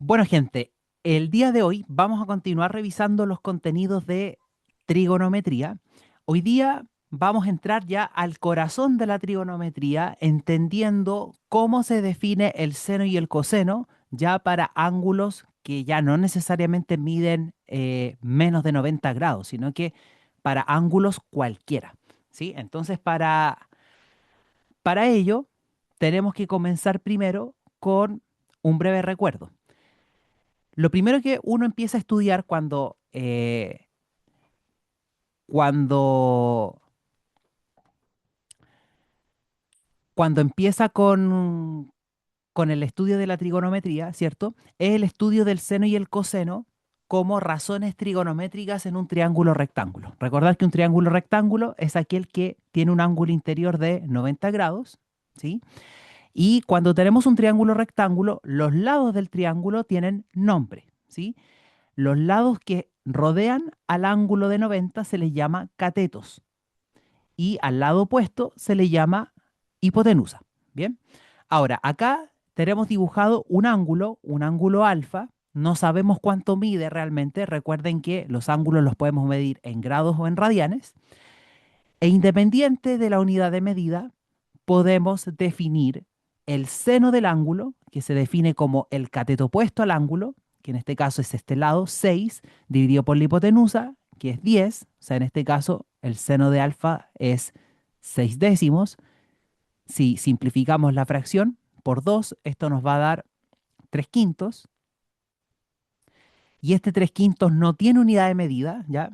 Bueno, gente, el día de hoy vamos a continuar revisando los contenidos de trigonometría. Hoy día vamos a entrar ya al corazón de la trigonometría, entendiendo cómo se define el seno y el coseno ya para ángulos que ya no necesariamente miden menos de 90 grados, sino que para ángulos cualquiera, ¿sí? Entonces, para ello, tenemos que comenzar primero con un breve recuerdo. Lo primero que uno empieza a estudiar cuando, cuando empieza con el estudio de la trigonometría, ¿cierto? Es el estudio del seno y el coseno como razones trigonométricas en un triángulo rectángulo. Recordad que un triángulo rectángulo es aquel que tiene un ángulo interior de 90 grados, ¿sí? Y cuando tenemos un triángulo rectángulo, los lados del triángulo tienen nombre, ¿sí? Los lados que rodean al ángulo de 90 se les llama catetos y al lado opuesto se le llama hipotenusa. Bien, ahora acá tenemos dibujado un ángulo alfa. No sabemos cuánto mide realmente. Recuerden que los ángulos los podemos medir en grados o en radianes. E independiente de la unidad de medida, podemos definir el seno del ángulo, que se define como el cateto opuesto al ángulo, que en este caso es este lado 6 dividido por la hipotenusa, que es 10. O sea, en este caso el seno de alfa es 6 décimos. Si simplificamos la fracción por 2, esto nos va a dar 3 quintos. Y este 3 quintos no tiene unidad de medida, ya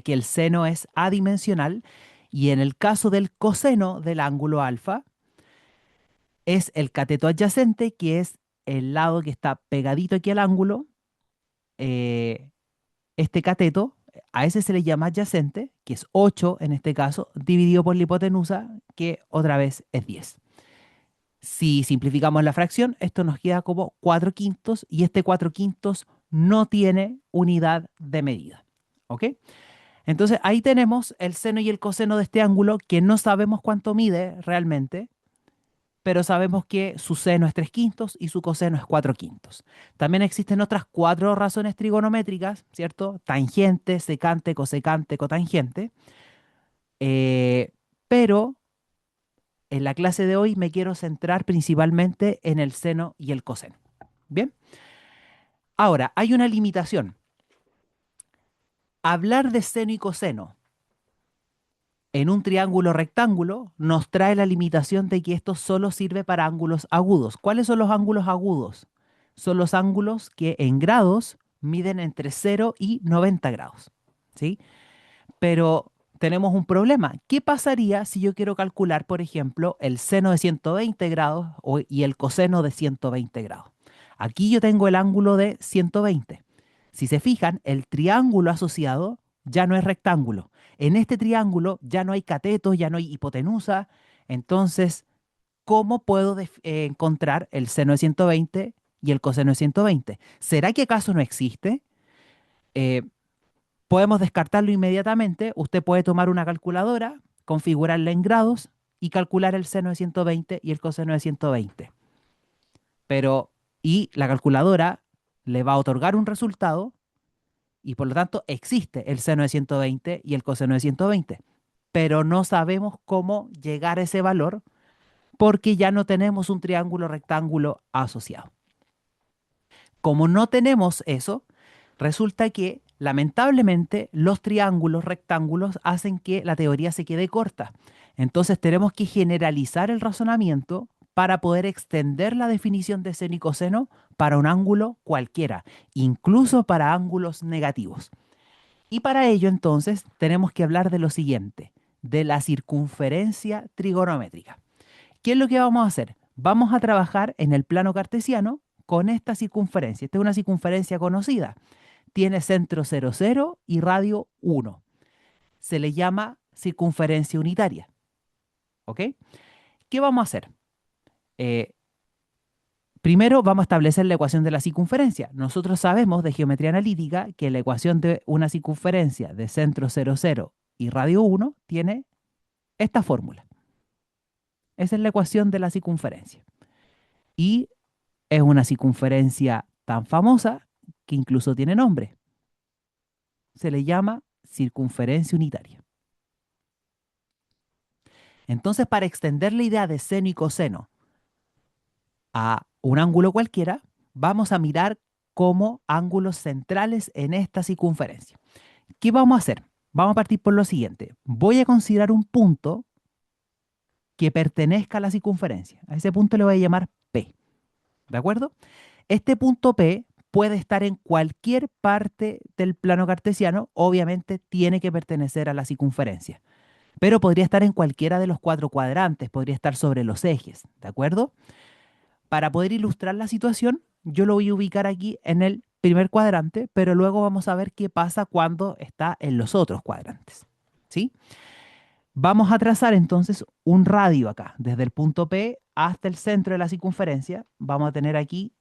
que el seno es adimensional. Y en el caso del coseno del ángulo alfa, es el cateto adyacente, que es el lado que está pegadito aquí al ángulo. eh, este cateto, a ese se le llama adyacente, que es 8 en este caso, dividido por la hipotenusa, que otra vez es 10. Si simplificamos la fracción, esto nos queda como 4 quintos y este 4 quintos no tiene unidad de medida. ¿Ok? Entonces ahí tenemos el seno y el coseno de este ángulo que no sabemos cuánto mide realmente, pero sabemos que su seno es 3 quintos y su coseno es 4 quintos. También existen otras cuatro razones trigonométricas, ¿cierto? Tangente, secante, cosecante, cotangente. Eh, pero en la clase de hoy me quiero centrar principalmente en el seno y el coseno. Bien, ahora hay una limitación. Hablar de seno y coseno en un triángulo rectángulo nos trae la limitación de que esto solo sirve para ángulos agudos. ¿Cuáles son los ángulos agudos? Son los ángulos que en grados miden entre 0 y 90 grados, ¿sí? Pero tenemos un problema. ¿Qué pasaría si yo quiero calcular, por ejemplo, el seno de 120 grados y el coseno de 120 grados? Aquí yo tengo el ángulo de 120. Si se fijan, el triángulo asociado ya no es rectángulo. En este triángulo ya no hay catetos, ya no hay hipotenusa. Entonces, ¿cómo puedo encontrar el seno de 120 y el coseno de 120? ¿Será que acaso no existe? Eh, Podemos descartarlo inmediatamente. Usted puede tomar una calculadora, configurarla en grados y calcular el seno de 120 y el coseno de 120. Pero, y la calculadora le va a otorgar un resultado y por lo tanto existe el seno de 120 y el coseno de 120. Pero no sabemos cómo llegar a ese valor porque ya no tenemos un triángulo rectángulo asociado. Como no tenemos eso, resulta que lamentablemente los triángulos rectángulos hacen que la teoría se quede corta. Entonces tenemos que generalizar el razonamiento para poder extender la definición de seno y coseno para un ángulo cualquiera, incluso para ángulos negativos. Y para ello entonces tenemos que hablar de lo siguiente, de la circunferencia trigonométrica. ¿Qué es lo que vamos a hacer? Vamos a trabajar en el plano cartesiano con esta circunferencia. Esta es una circunferencia conocida. Tiene centro 0, 0 y radio 1. Se le llama circunferencia unitaria. ¿Ok? ¿Qué vamos a hacer? Eh, Primero vamos a establecer la ecuación de la circunferencia. Nosotros sabemos de geometría analítica que la ecuación de una circunferencia de centro 0, 0 y radio 1 tiene esta fórmula. Esa es la ecuación de la circunferencia. Y es una circunferencia tan famosa que incluso tiene nombre. Se le llama circunferencia unitaria. Entonces, para extender la idea de seno y coseno a un ángulo cualquiera, vamos a mirar como ángulos centrales en esta circunferencia. ¿Qué vamos a hacer? Vamos a partir por lo siguiente. Voy a considerar un punto que pertenezca a la circunferencia. A ese punto le voy a llamar P. ¿De acuerdo? Este punto P puede estar en cualquier parte del plano cartesiano, obviamente tiene que pertenecer a la circunferencia, pero podría estar en cualquiera de los cuatro cuadrantes, podría estar sobre los ejes, ¿de acuerdo? Para poder ilustrar la situación, yo lo voy a ubicar aquí en el primer cuadrante, pero luego vamos a ver qué pasa cuando está en los otros cuadrantes, ¿sí? Vamos a trazar entonces un radio acá, desde el punto P hasta el centro de la circunferencia. Vamos a tener aquí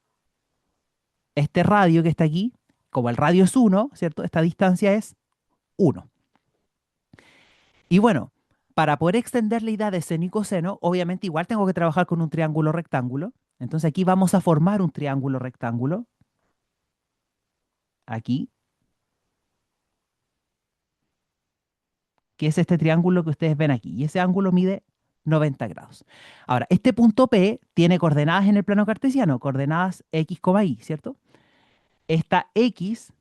este radio que está aquí, como el radio es 1, ¿cierto? Esta distancia es 1. Y bueno, para poder extender la idea de seno y coseno, obviamente igual tengo que trabajar con un triángulo rectángulo. Entonces aquí vamos a formar un triángulo rectángulo, aquí, que es este triángulo que ustedes ven aquí. Y ese ángulo mide 90 grados. Ahora, este punto P tiene coordenadas en el plano cartesiano, coordenadas x, y, ¿cierto? Esta x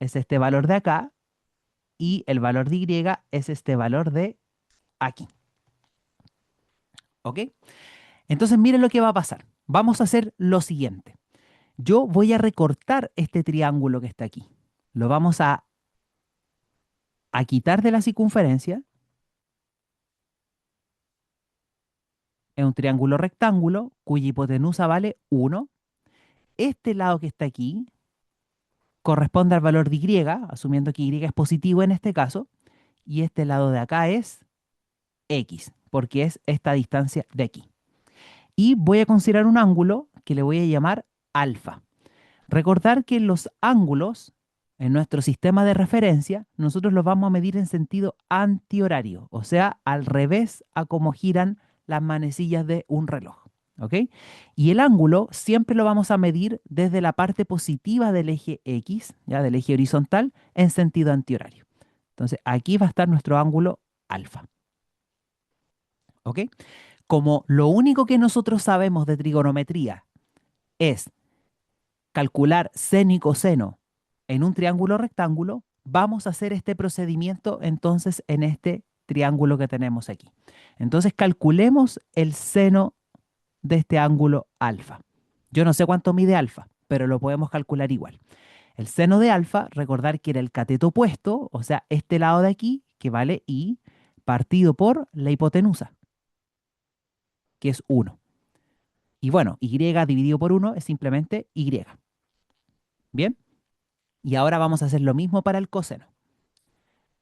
es este valor de acá y el valor de y es este valor de aquí. ¿Ok? Entonces miren lo que va a pasar. Vamos a hacer lo siguiente. Yo voy a recortar este triángulo que está aquí. Lo vamos a quitar de la circunferencia. Es un triángulo rectángulo cuya hipotenusa vale 1. Este lado que está aquí corresponde al valor de y, asumiendo que y es positivo en este caso. Y este lado de acá es x, porque es esta distancia de aquí. Y voy a considerar un ángulo que le voy a llamar alfa. Recordar que los ángulos en nuestro sistema de referencia nosotros los vamos a medir en sentido antihorario, o sea, al revés a cómo giran las manecillas de un reloj. ¿Ok? Y el ángulo siempre lo vamos a medir desde la parte positiva del eje X, ya del eje horizontal, en sentido antihorario. Entonces, aquí va a estar nuestro ángulo alfa. ¿Ok? Como lo único que nosotros sabemos de trigonometría es calcular seno y coseno en un triángulo rectángulo, vamos a hacer este procedimiento entonces en este triángulo que tenemos aquí. Entonces calculemos el seno de este ángulo alfa. Yo no sé cuánto mide alfa, pero lo podemos calcular igual. El seno de alfa, recordar que era el cateto opuesto, o sea, este lado de aquí, que vale i, partido por la hipotenusa, que es 1. Y bueno, y dividido por 1 es simplemente y. Bien, y ahora vamos a hacer lo mismo para el coseno.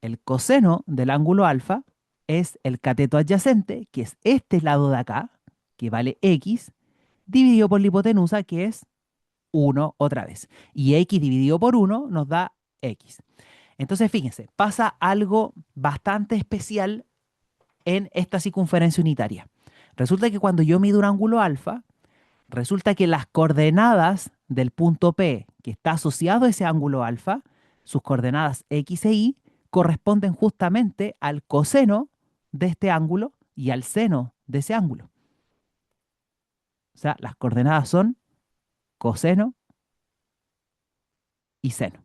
El coseno del ángulo alfa es el cateto adyacente, que es este lado de acá, que vale x, dividido por la hipotenusa, que es 1 otra vez. Y x dividido por 1 nos da x. Entonces, fíjense, pasa algo bastante especial en esta circunferencia unitaria. Resulta que cuando yo mido un ángulo alfa, resulta que las coordenadas del punto P que está asociado a ese ángulo alfa, sus coordenadas x e y, corresponden justamente al coseno de este ángulo y al seno de ese ángulo. O sea, las coordenadas son coseno y seno.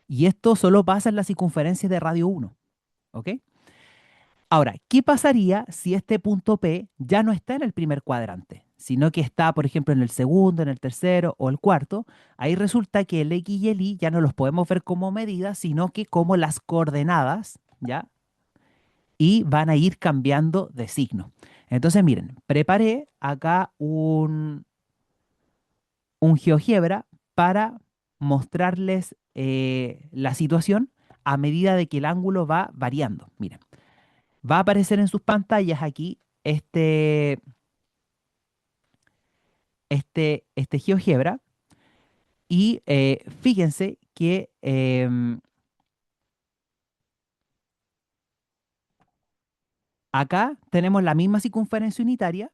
Y esto solo pasa en la circunferencia de radio 1. ¿Ok? Ahora, ¿qué pasaría si este punto P ya no está en el primer cuadrante, sino que está, por ejemplo, en el segundo, en el tercero o el cuarto? Ahí resulta que el X y el Y ya no los podemos ver como medidas, sino que como las coordenadas, ¿ya? Y van a ir cambiando de signo. Entonces, miren, preparé acá un GeoGebra para mostrarles la situación a medida de que el ángulo va variando. Miren. Va a aparecer en sus pantallas aquí este GeoGebra y fíjense que acá tenemos la misma circunferencia unitaria,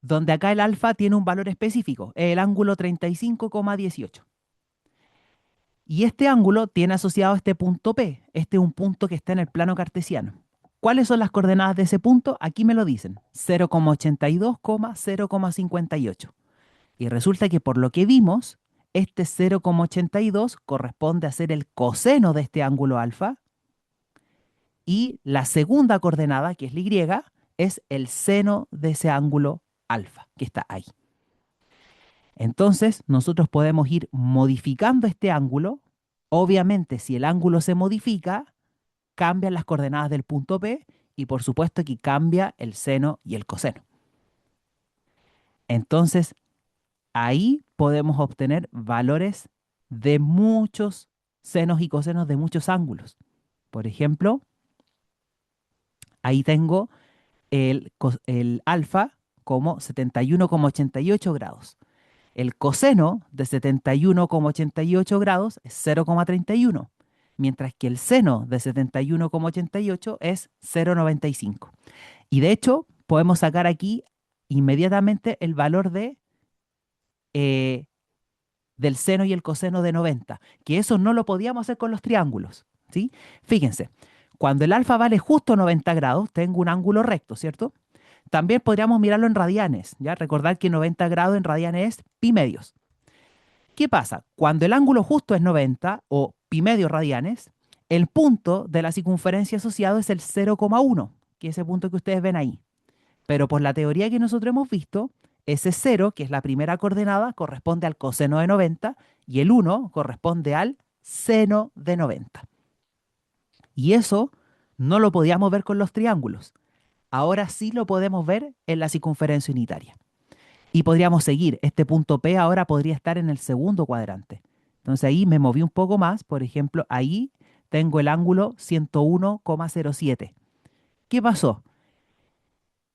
donde acá el alfa tiene un valor específico, el ángulo 35,18. Y este ángulo tiene asociado este punto P. Este es un punto que está en el plano cartesiano. ¿Cuáles son las coordenadas de ese punto? Aquí me lo dicen, 0,82, 0,58. Y resulta que por lo que vimos, este 0,82 corresponde a ser el coseno de este ángulo alfa y la segunda coordenada, que es la Y, es el seno de ese ángulo alfa, que está ahí. Entonces, nosotros podemos ir modificando este ángulo. Obviamente, si el ángulo se modifica, cambian las coordenadas del punto P y por supuesto que cambia el seno y el coseno. Entonces, ahí podemos obtener valores de muchos senos y cosenos de muchos ángulos. Por ejemplo, ahí tengo el alfa como 71,88 grados. El coseno de 71,88 grados es 0,31, mientras que el seno de 71,88 es 0,95. Y de hecho, podemos sacar aquí inmediatamente el valor eh, del seno y el coseno de 90, que eso no lo podíamos hacer con los triángulos, ¿sí? Fíjense, cuando el alfa vale justo 90 grados, tengo un ángulo recto, ¿cierto? También podríamos mirarlo en radianes, ¿ya? Recordar que 90 grados en radianes es pi medios. ¿Qué pasa? Cuando el ángulo justo es 90 o pi medios radianes, el punto de la circunferencia asociado es el 0,1, que es ese punto que ustedes ven ahí. Pero por la teoría que nosotros hemos visto, ese 0, que es la primera coordenada, corresponde al coseno de 90 y el 1 corresponde al seno de 90. Y eso no lo podíamos ver con los triángulos. Ahora sí lo podemos ver en la circunferencia unitaria. Y podríamos seguir. Este punto P ahora podría estar en el segundo cuadrante. Entonces ahí me moví un poco más. Por ejemplo, ahí tengo el ángulo 101,07. ¿Qué pasó?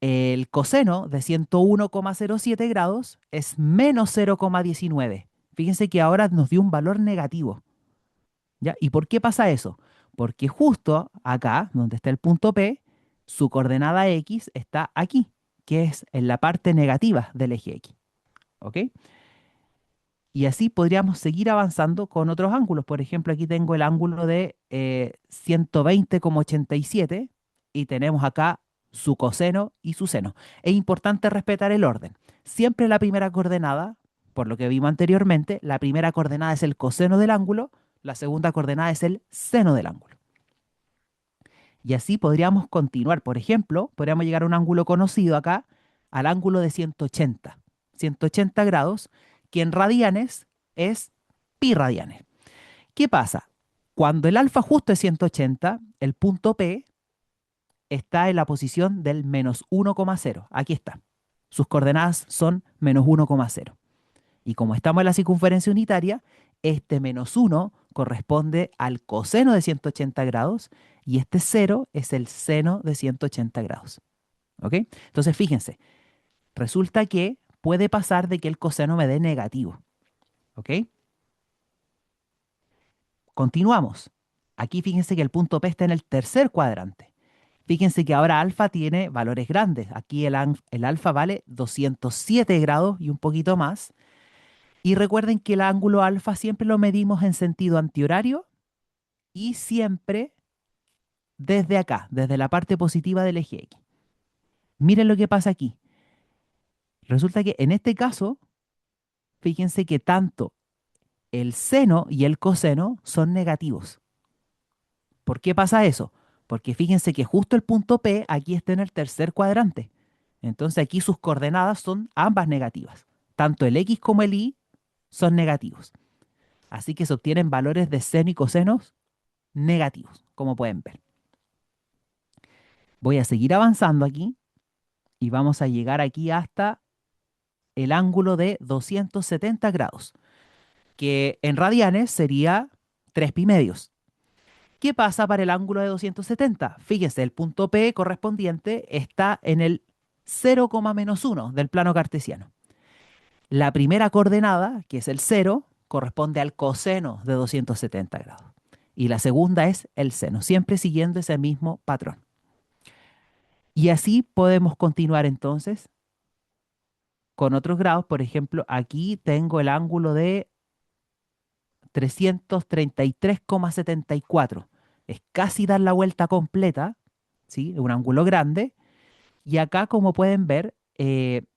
El coseno de 101,07 grados es menos 0,19. Fíjense que ahora nos dio un valor negativo. ¿Ya? ¿Y por qué pasa eso? Porque justo acá, donde está el punto P, su coordenada X está aquí, que es en la parte negativa del eje X. ¿Ok? Y así podríamos seguir avanzando con otros ángulos. Por ejemplo, aquí tengo el ángulo de 120,87 y tenemos acá su coseno y su seno. Es importante respetar el orden. Siempre la primera coordenada, por lo que vimos anteriormente, la primera coordenada es el coseno del ángulo, la segunda coordenada es el seno del ángulo. Y así podríamos continuar. Por ejemplo, podríamos llegar a un ángulo conocido acá, al ángulo de 180. 180 grados, que en radianes es pi radianes. ¿Qué pasa? Cuando el alfa justo es 180, el punto P está en la posición del menos 1,0. Aquí está. Sus coordenadas son menos 1,0. Y como estamos en la circunferencia unitaria, este menos 1 corresponde al coseno de 180 grados y este 0 es el seno de 180 grados. ¿Ok? Entonces fíjense, resulta que puede pasar de que el coseno me dé negativo. ¿Ok? Continuamos. Aquí fíjense que el punto P está en el tercer cuadrante. Fíjense que ahora alfa tiene valores grandes. Aquí el alfa vale 207 grados y un poquito más. Y recuerden que el ángulo alfa siempre lo medimos en sentido antihorario y siempre desde acá, desde la parte positiva del eje X. Miren lo que pasa aquí. Resulta que en este caso, fíjense que tanto el seno y el coseno son negativos. ¿Por qué pasa eso? Porque fíjense que justo el punto P aquí está en el tercer cuadrante. Entonces aquí sus coordenadas son ambas negativas. Tanto el X como el Y son negativos. Así que se obtienen valores de seno y cosenos negativos, como pueden ver. Voy a seguir avanzando aquí y vamos a llegar aquí hasta el ángulo de 270 grados, que en radianes sería 3 pi medios. ¿Qué pasa para el ángulo de 270? Fíjense, el punto P correspondiente está en el 0,-1 del plano cartesiano. La primera coordenada, que es el 0, corresponde al coseno de 270 grados. Y la segunda es el seno, siempre siguiendo ese mismo patrón. Y así podemos continuar entonces con otros grados. Por ejemplo, aquí tengo el ángulo de 333,74. Es casi dar la vuelta completa, ¿sí? Es un ángulo grande. Y acá, como pueden ver, el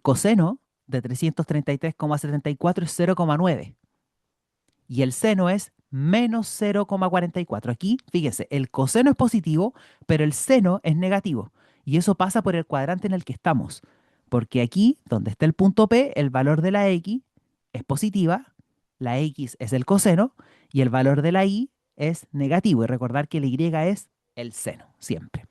coseno de 333,74 es 0,9 y el seno es menos 0,44. Aquí, fíjense, el coseno es positivo, pero el seno es negativo. Y eso pasa por el cuadrante en el que estamos. Porque aquí, donde está el punto P, el valor de la X es positiva, la X es el coseno y el valor de la Y es negativo. Y recordar que la Y es el seno, siempre.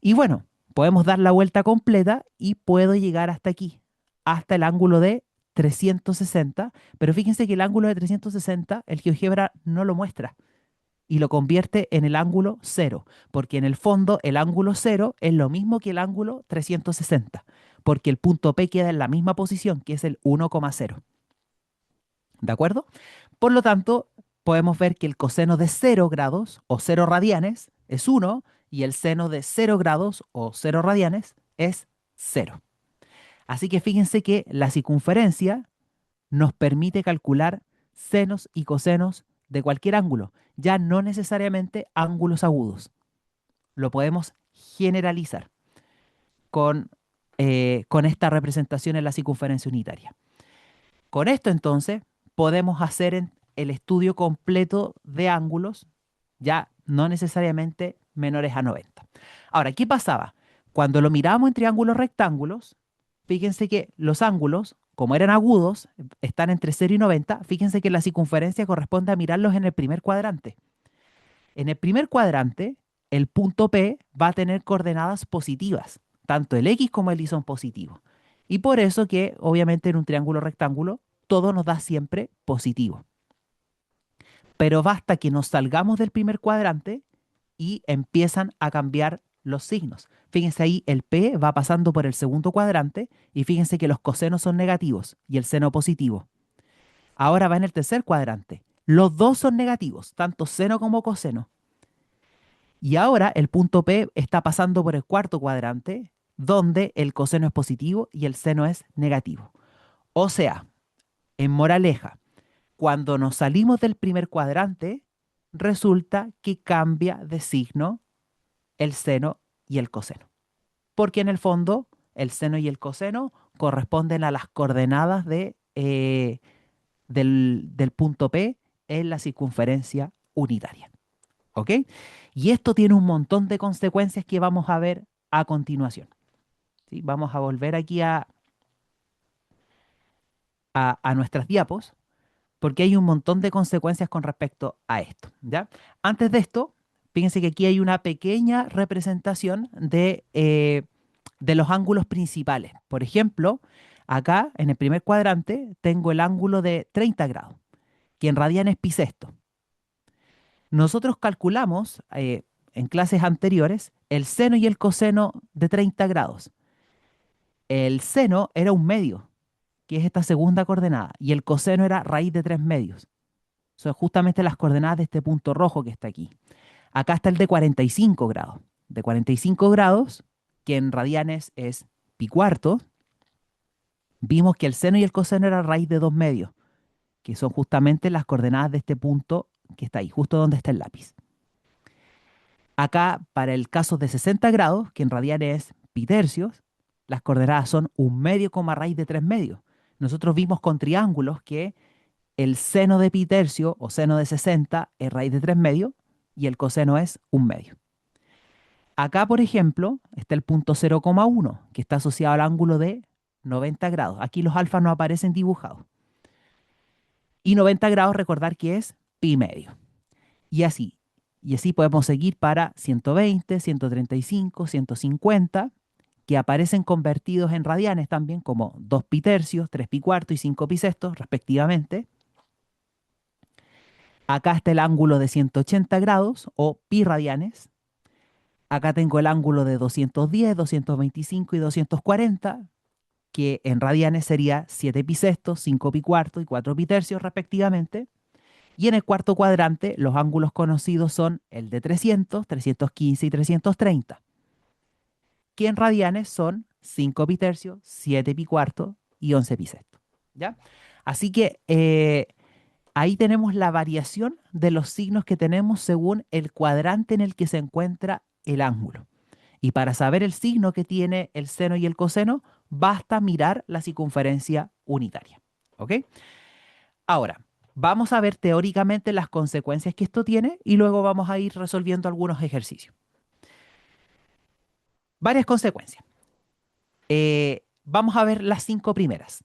Y bueno, podemos dar la vuelta completa y puedo llegar hasta aquí, hasta el ángulo de 360, pero fíjense que el ángulo de 360 el GeoGebra no lo muestra y lo convierte en el ángulo cero, porque en el fondo el ángulo cero es lo mismo que el ángulo 360, porque el punto P queda en la misma posición, que es el 1,0. ¿De acuerdo? Por lo tanto, podemos ver que el coseno de 0 grados o 0 radianes es 1 y el seno de 0 grados o 0 radianes es 0. Así que fíjense que la circunferencia nos permite calcular senos y cosenos de cualquier ángulo, ya no necesariamente ángulos agudos. Lo podemos generalizar con esta representación en la circunferencia unitaria. Con esto entonces podemos hacer el estudio completo de ángulos, ya no necesariamente menores a 90. Ahora, ¿qué pasaba? Cuando lo miramos en triángulos rectángulos, fíjense que los ángulos, como eran agudos, están entre 0 y 90. Fíjense que la circunferencia corresponde a mirarlos en el primer cuadrante. En el primer cuadrante, el punto P va a tener coordenadas positivas. Tanto el X como el Y son positivos. Y por eso que, obviamente, en un triángulo rectángulo, todo nos da siempre positivo. Pero basta que nos salgamos del primer cuadrante y empiezan a cambiar los signos. Fíjense ahí, el P va pasando por el segundo cuadrante y fíjense que los cosenos son negativos y el seno positivo. Ahora va en el tercer cuadrante. Los dos son negativos, tanto seno como coseno. Y ahora el punto P está pasando por el cuarto cuadrante, donde el coseno es positivo y el seno es negativo. O sea, en moraleja, cuando nos salimos del primer cuadrante, resulta que cambia de signo el seno y el coseno. Porque en el fondo, el seno y el coseno corresponden a las coordenadas del punto P en la circunferencia unitaria. ¿Ok? Y esto tiene un montón de consecuencias que vamos a ver a continuación. ¿Sí? Vamos a volver aquí a nuestras diapos, porque hay un montón de consecuencias con respecto a esto. ¿Ya? Antes de esto, fíjense que aquí hay una pequeña representación de los ángulos principales. Por ejemplo, acá en el primer cuadrante tengo el ángulo de 30 grados, que en radianes pi sexto. Nosotros calculamos en clases anteriores el seno y el coseno de 30 grados. El seno era un medio, que es esta segunda coordenada, y el coseno era raíz de 3 medios. Son justamente las coordenadas de este punto rojo que está aquí. Acá está el de 45 grados. De 45 grados, que en radianes es pi cuarto, vimos que el seno y el coseno eran raíz de 2 medios, que son justamente las coordenadas de este punto que está ahí, justo donde está el lápiz. Acá, para el caso de 60 grados, que en radianes es pi tercios, las coordenadas son 1 medio, raíz de 3 medios. Nosotros vimos con triángulos que el seno de pi tercio o seno de 60 es raíz de 3 medios y el coseno es 1 medio. Acá, por ejemplo, está el punto 0,1, que está asociado al ángulo de 90 grados. Aquí los alfas no aparecen dibujados. Y 90 grados, recordar que es pi medio. Y así. Y así podemos seguir para 120, 135, 150, que aparecen convertidos en radianes también, como 2 pi tercios, 3 pi cuarto y 5 pi sextos, respectivamente. Acá está el ángulo de 180 grados o pi radianes. Acá tengo el ángulo de 210, 225 y 240, que en radianes sería 7 pi sextos, 5 pi cuarto y 4 pi tercios, respectivamente. Y en el cuarto cuadrante, los ángulos conocidos son el de 300, 315 y 330, que en radianes son 5 pi tercio, 7 pi cuarto y 11 pi sexto. ¿Ya? Así que ahí tenemos la variación de los signos que tenemos según el cuadrante en el que se encuentra el ángulo. Y para saber el signo que tiene el seno y el coseno, basta mirar la circunferencia unitaria. ¿Ok? Ahora, vamos a ver teóricamente las consecuencias que esto tiene y luego vamos a ir resolviendo algunos ejercicios. Varias consecuencias. Vamos a ver las 5 primeras.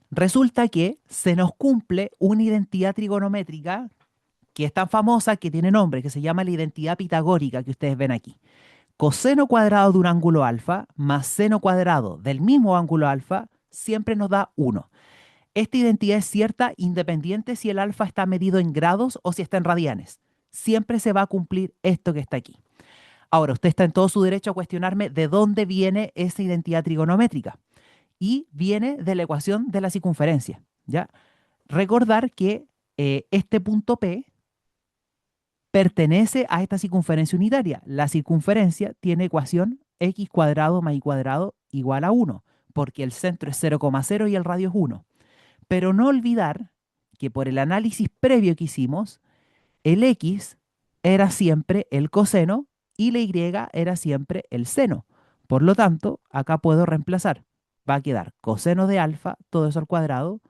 Resulta que se nos cumple una identidad trigonométrica que es tan famosa que tiene nombre, que se llama la identidad pitagórica que ustedes ven aquí. Coseno cuadrado de un ángulo alfa más seno cuadrado del mismo ángulo alfa siempre nos da 1. Esta identidad es cierta independiente si el alfa está medido en grados o si está en radianes. Siempre se va a cumplir esto que está aquí. Ahora, usted está en todo su derecho a cuestionarme de dónde viene esa identidad trigonométrica. Y viene de la ecuación de la circunferencia. ¿Ya? Recordar que este punto P pertenece a esta circunferencia unitaria. La circunferencia tiene ecuación x cuadrado más y cuadrado igual a 1, porque el centro es 0,0 y el radio es 1. Pero no olvidar que por el análisis previo que hicimos, el x era siempre el coseno y la y era siempre el seno. Por lo tanto, acá puedo reemplazar. Va a quedar coseno de alfa, todo eso al cuadrado,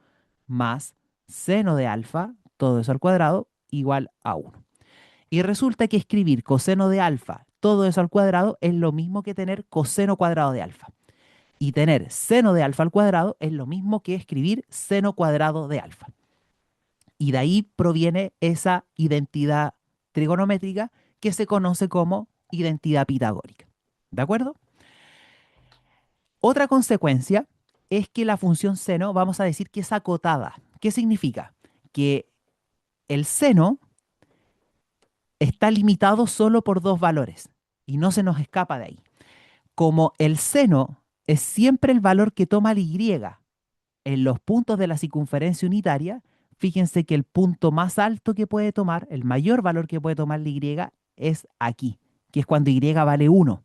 más seno de alfa, todo eso al cuadrado, igual a 1. Y resulta que escribir coseno de alfa, todo eso al cuadrado, es lo mismo que tener coseno cuadrado de alfa. Y tener seno de alfa al cuadrado es lo mismo que escribir seno cuadrado de alfa. Y de ahí proviene esa identidad trigonométrica que se conoce como identidad pitagórica. ¿De acuerdo? Otra consecuencia es que la función seno, vamos a decir que es acotada. ¿Qué significa? Que el seno está limitado solo por dos valores y no se nos escapa de ahí. Como el seno es siempre el valor que toma la y en los puntos de la circunferencia unitaria, fíjense que el punto más alto que puede tomar, el mayor valor que puede tomar la y es aquí, que es cuando y vale 1,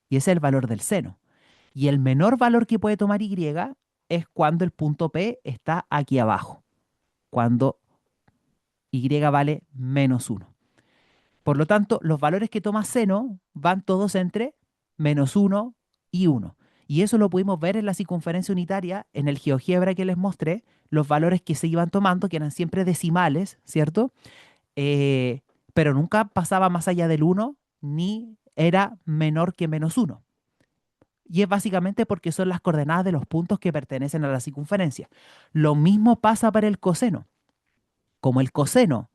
y ese es el valor del seno. Y el menor valor que puede tomar y es cuando el punto P está aquí abajo, cuando y vale menos 1. Por lo tanto, los valores que toma seno van todos entre menos 1 y 1. Y eso lo pudimos ver en la circunferencia unitaria, en el GeoGebra que les mostré, los valores que se iban tomando, que eran siempre decimales, ¿cierto? Pero nunca pasaba más allá del 1, ni era menor que menos 1. Y es básicamente porque son las coordenadas de los puntos que pertenecen a la circunferencia. Lo mismo pasa para el coseno. Como el coseno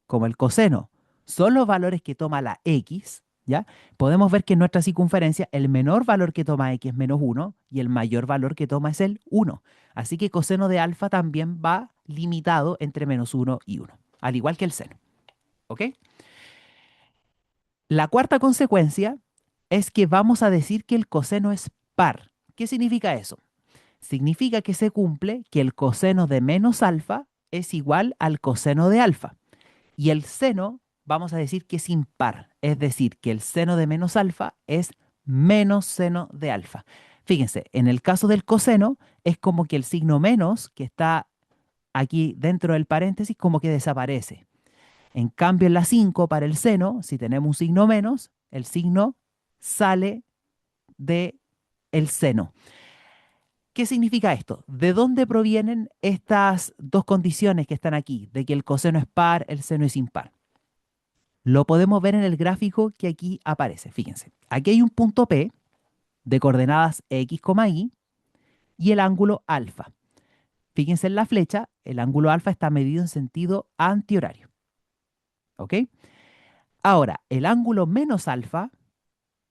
como el coseno son los valores que toma la x, ¿ya? Podemos ver que en nuestra circunferencia el menor valor que toma x es menos 1 y el mayor valor que toma es el 1. Así que coseno de alfa también va limitado entre menos 1 y 1, al igual que el seno. ¿Ok? La cuarta consecuencia es que vamos a decir que el coseno es par. ¿Qué significa eso? Significa que se cumple que el coseno de menos alfa es igual al coseno de alfa. Y el seno, vamos a decir que es impar, es decir, que el seno de menos alfa es menos seno de alfa. Fíjense, en el caso del coseno, es como que el signo menos, que está aquí dentro del paréntesis, como que desaparece. En cambio, en la 5, para el seno, si tenemos un signo menos, el signo sale de el seno. ¿Qué significa esto? ¿De dónde provienen estas dos condiciones que están aquí? De que el coseno es par, el seno es impar. Lo podemos ver en el gráfico que aquí aparece. Fíjense, aquí hay un punto P de coordenadas x, y y el ángulo alfa. Fíjense en la flecha, el ángulo alfa está medido en sentido antihorario. ¿Ok? Ahora, el ángulo menos alfa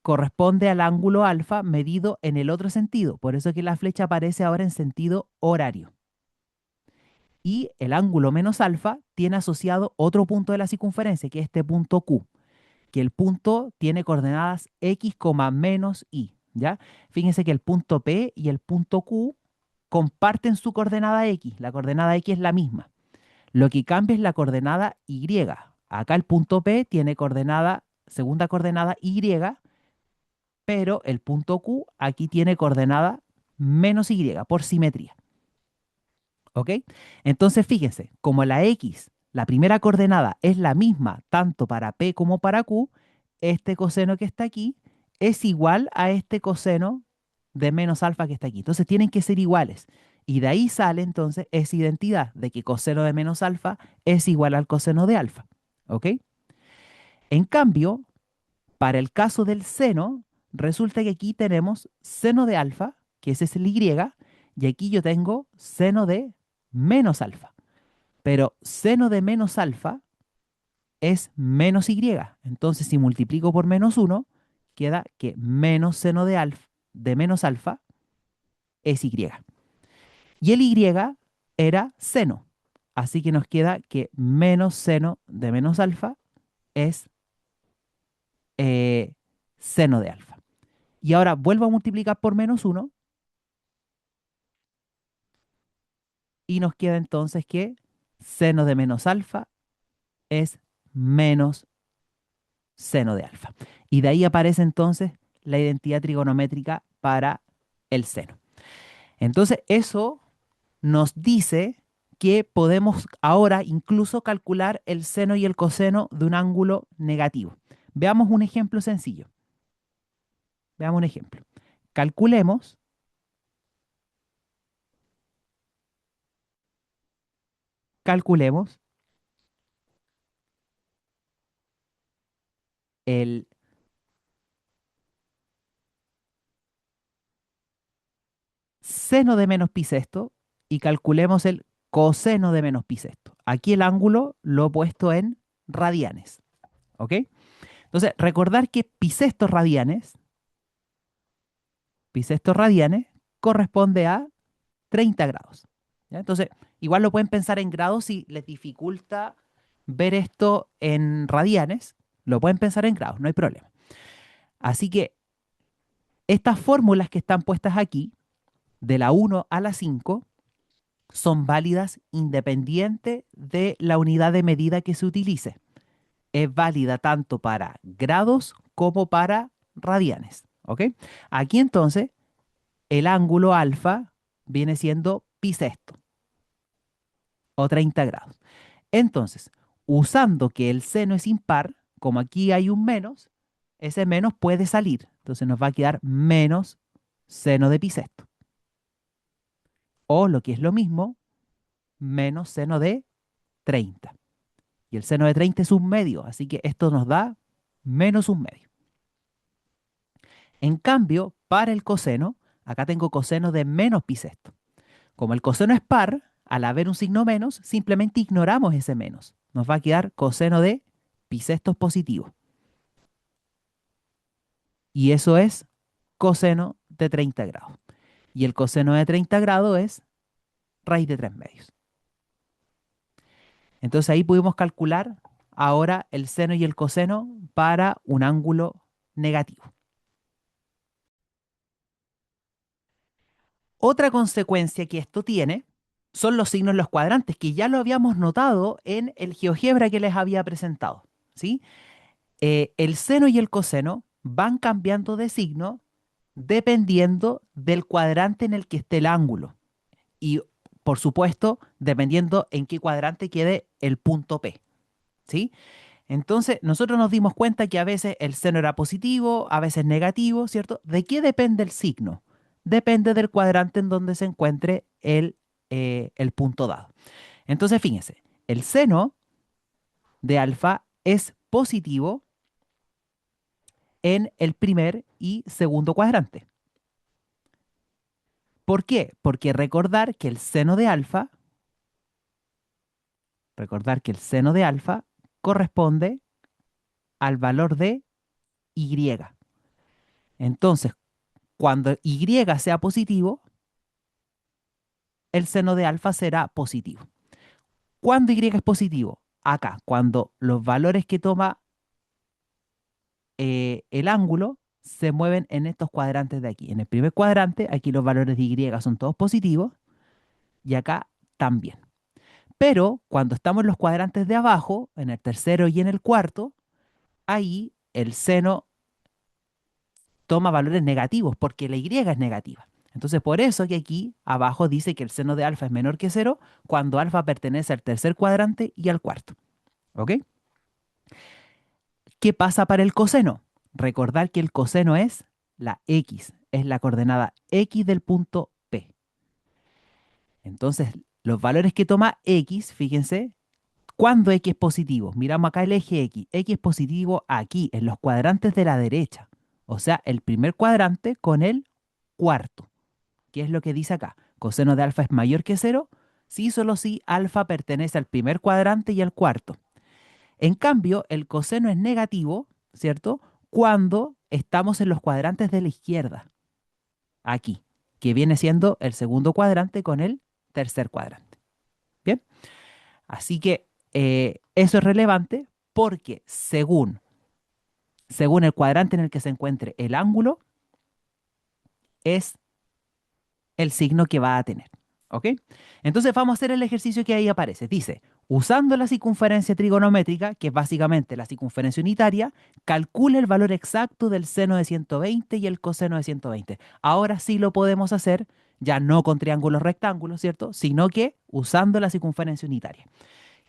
corresponde al ángulo alfa medido en el otro sentido. Por eso es que la flecha aparece ahora en sentido horario. Y el ángulo menos alfa tiene asociado otro punto de la circunferencia, que es este punto Q, que el punto tiene coordenadas x, menos y, ¿ya? Fíjense que el punto P y el punto Q comparten su coordenada x, la coordenada x es la misma. Lo que cambia es la coordenada y. Acá el punto P tiene coordenada, segunda coordenada y, pero el punto Q aquí tiene coordenada menos y por simetría. ¿Ok? Entonces fíjense, como la X, la primera coordenada es la misma tanto para P como para Q, este coseno que está aquí es igual a este coseno de menos alfa que está aquí. Entonces tienen que ser iguales. Y de ahí sale entonces esa identidad de que coseno de menos alfa es igual al coseno de alfa. ¿Ok? En cambio, para el caso del seno, resulta que aquí tenemos seno de alfa, que ese es el Y, y aquí yo tengo seno de menos alfa. Pero seno de menos alfa es menos Y. Entonces, si multiplico por menos uno, queda que menos seno de menos alfa es Y. Y el Y era seno. Así que nos queda que menos seno de menos alfa es eh, seno de alfa. Y ahora vuelvo a multiplicar por menos uno y nos queda entonces que seno de menos alfa es menos seno de alfa. Y de ahí aparece entonces la identidad trigonométrica para el seno. Entonces eso nos dice que podemos ahora incluso calcular el seno y el coseno de un ángulo negativo. Veamos un ejemplo sencillo. Veamos un ejemplo. Calculemos, calculemos el seno de menos pi sexto y calculemos el coseno de menos pi sexto. Aquí el ángulo lo he puesto en radianes. ¿Ok? Entonces, recordar que pi sextos radianes corresponde a 30 grados. ¿Ya? Entonces, igual lo pueden pensar en grados si les dificulta ver esto en radianes, lo pueden pensar en grados, no hay problema. Así que estas fórmulas que están puestas aquí, de la 1 a la 5, son válidas independiente de la unidad de medida que se utilice. Es válida tanto para grados como para radianes. ¿Ok? Aquí entonces el ángulo alfa viene siendo pi sexto o 30 grados. Entonces, usando que el seno es impar, como aquí hay un menos, ese menos puede salir. Entonces nos va a quedar menos seno de pi sexto. O lo que es lo mismo, menos seno de 30. Y el seno de 30 es un medio, así que esto nos da menos un medio. En cambio, para el coseno, acá tengo coseno de menos pi sexto. Como el coseno es par, al haber un signo menos, simplemente ignoramos ese menos. Nos va a quedar coseno de pi sextos positivo. Y eso es coseno de 30 grados. Y el coseno de 30 grados es raíz de 3 medios. Entonces ahí pudimos calcular ahora el seno y el coseno para un ángulo negativo. Otra consecuencia que esto tiene son los signos en los cuadrantes, que ya lo habíamos notado en el GeoGebra que les había presentado. ¿Sí? El seno y el coseno van cambiando de signo dependiendo del cuadrante en el que esté el ángulo. Y, por supuesto, dependiendo en qué cuadrante quede el punto P. ¿Sí? Entonces, nosotros nos dimos cuenta que a veces el seno era positivo, a veces negativo, ¿cierto? ¿De qué depende el signo? Depende del cuadrante en donde se encuentre el punto dado. Entonces, fíjense, el seno de alfa es positivo en el primer y segundo cuadrante. ¿Por qué? Porque recordar que el seno de alfa corresponde al valor de Y. Entonces, cuando Y sea positivo, el seno de alfa será positivo. ¿Cuándo Y es positivo? Acá, cuando los valores que toma el ángulo se mueven en estos cuadrantes de aquí. En el primer cuadrante, aquí los valores de Y son todos positivos y acá también. Pero cuando estamos en los cuadrantes de abajo, en el tercero y en el cuarto, ahí el seno toma valores negativos porque la y es negativa. Entonces, por eso que aquí abajo dice que el seno de alfa es menor que cero cuando alfa pertenece al tercer cuadrante y al cuarto. ¿Ok? ¿Qué pasa para el coseno? Recordar que el coseno es la x, es la coordenada x del punto P. Entonces, los valores que toma x, fíjense, cuando x es positivo, miramos acá el eje x es positivo aquí, en los cuadrantes de la derecha. O sea, el primer cuadrante con el cuarto. ¿Qué es lo que dice acá? Coseno de alfa es mayor que cero, si solo si alfa pertenece al primer cuadrante y al cuarto. En cambio, el coseno es negativo, ¿cierto? Cuando estamos en los cuadrantes de la izquierda, aquí, que viene siendo el segundo cuadrante con el tercer cuadrante. Bien, así que eso es relevante porque según el cuadrante en el que se encuentre el ángulo, es el signo que va a tener. ¿Ok? Entonces vamos a hacer el ejercicio que ahí aparece. Dice, usando la circunferencia trigonométrica, que es básicamente la circunferencia unitaria, calcula el valor exacto del seno de 120 y el coseno de 120. Ahora sí lo podemos hacer, ya no con triángulos rectángulos, ¿cierto? Sino que usando la circunferencia unitaria.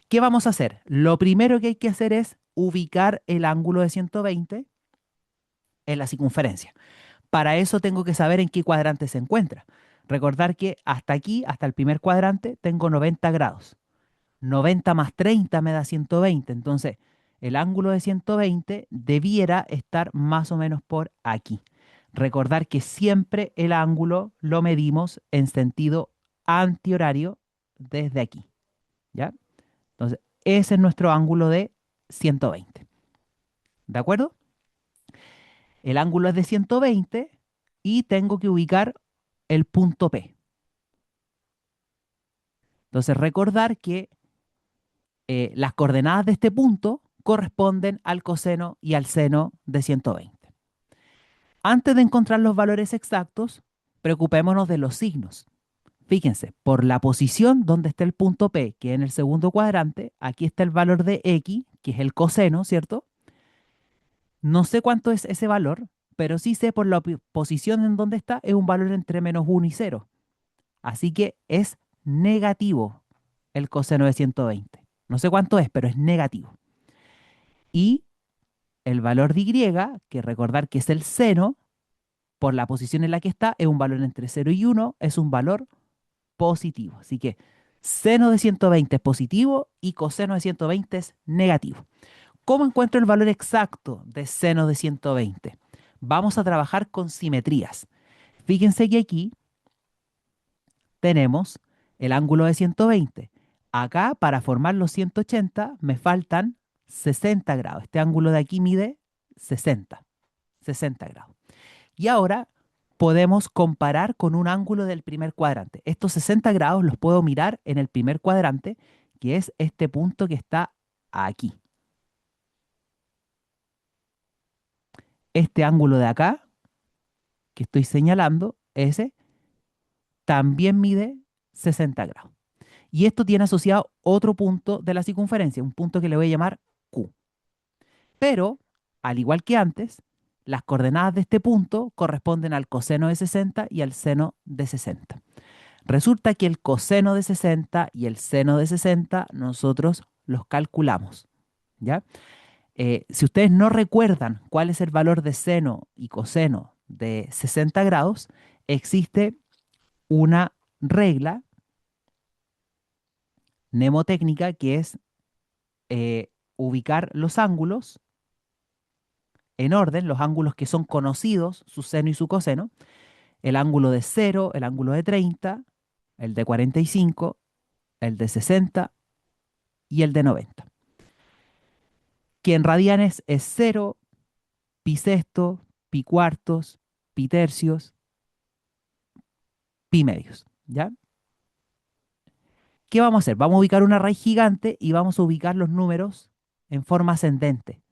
¿Qué vamos a hacer? Lo primero que hay que hacer es ubicar el ángulo de 120 en la circunferencia. Para eso tengo que saber en qué cuadrante se encuentra. Recordar que hasta aquí, hasta el primer cuadrante, tengo 90 grados. 90 más 30 me da 120. Entonces, el ángulo de 120 debiera estar más o menos por aquí. Recordar que siempre el ángulo lo medimos en sentido antihorario desde aquí. ¿Ya? Entonces, ese es nuestro ángulo de 120. ¿De acuerdo? El ángulo es de 120 y tengo que ubicar el punto P. Entonces, recordar que las coordenadas de este punto corresponden al coseno y al seno de 120. Antes de encontrar los valores exactos, preocupémonos de los signos. Fíjense, por la posición donde está el punto P, que es en el segundo cuadrante, aquí está el valor de X, que es el coseno, ¿cierto? No sé cuánto es ese valor, pero sí sé por la posición en donde está, es un valor entre -1 y 0. Así que es negativo el coseno de 120. No sé cuánto es, pero es negativo. Y el valor de y, que recordar que es el seno, por la posición en la que está, es un valor entre 0 y 1, es un valor positivo. Así que seno de 120 es positivo y coseno de 120 es negativo. ¿Cómo encuentro el valor exacto de seno de 120? Vamos a trabajar con simetrías. Fíjense que aquí tenemos el ángulo de 120. Acá, para formar los 180, me faltan 60 grados. Este ángulo de aquí mide 60 grados. Y ahora podemos comparar con un ángulo del primer cuadrante. Estos 60 grados los puedo mirar en el primer cuadrante, que es este punto que está aquí. Este ángulo de acá, que estoy señalando, ese, también mide 60 grados. Y esto tiene asociado otro punto de la circunferencia, un punto que le voy a llamar Q. Pero, al igual que antes, las coordenadas de este punto corresponden al coseno de 60 y al seno de 60. Resulta que el coseno de 60 y el seno de 60 nosotros los calculamos, ¿ya? Si ustedes no recuerdan cuál es el valor de seno y coseno de 60 grados, existe una regla mnemotécnica que es ubicar los ángulos en orden, los ángulos que son conocidos, su seno y su coseno, el ángulo de 0, el ángulo de 30, el de 45, el de 60 y el de 90. Que en radianes es 0, pi sexto, pi cuartos, pi tercios, pi medios, ¿ya? ¿Qué vamos a hacer? Vamos a ubicar una raíz gigante y vamos a ubicar los números en forma ascendente,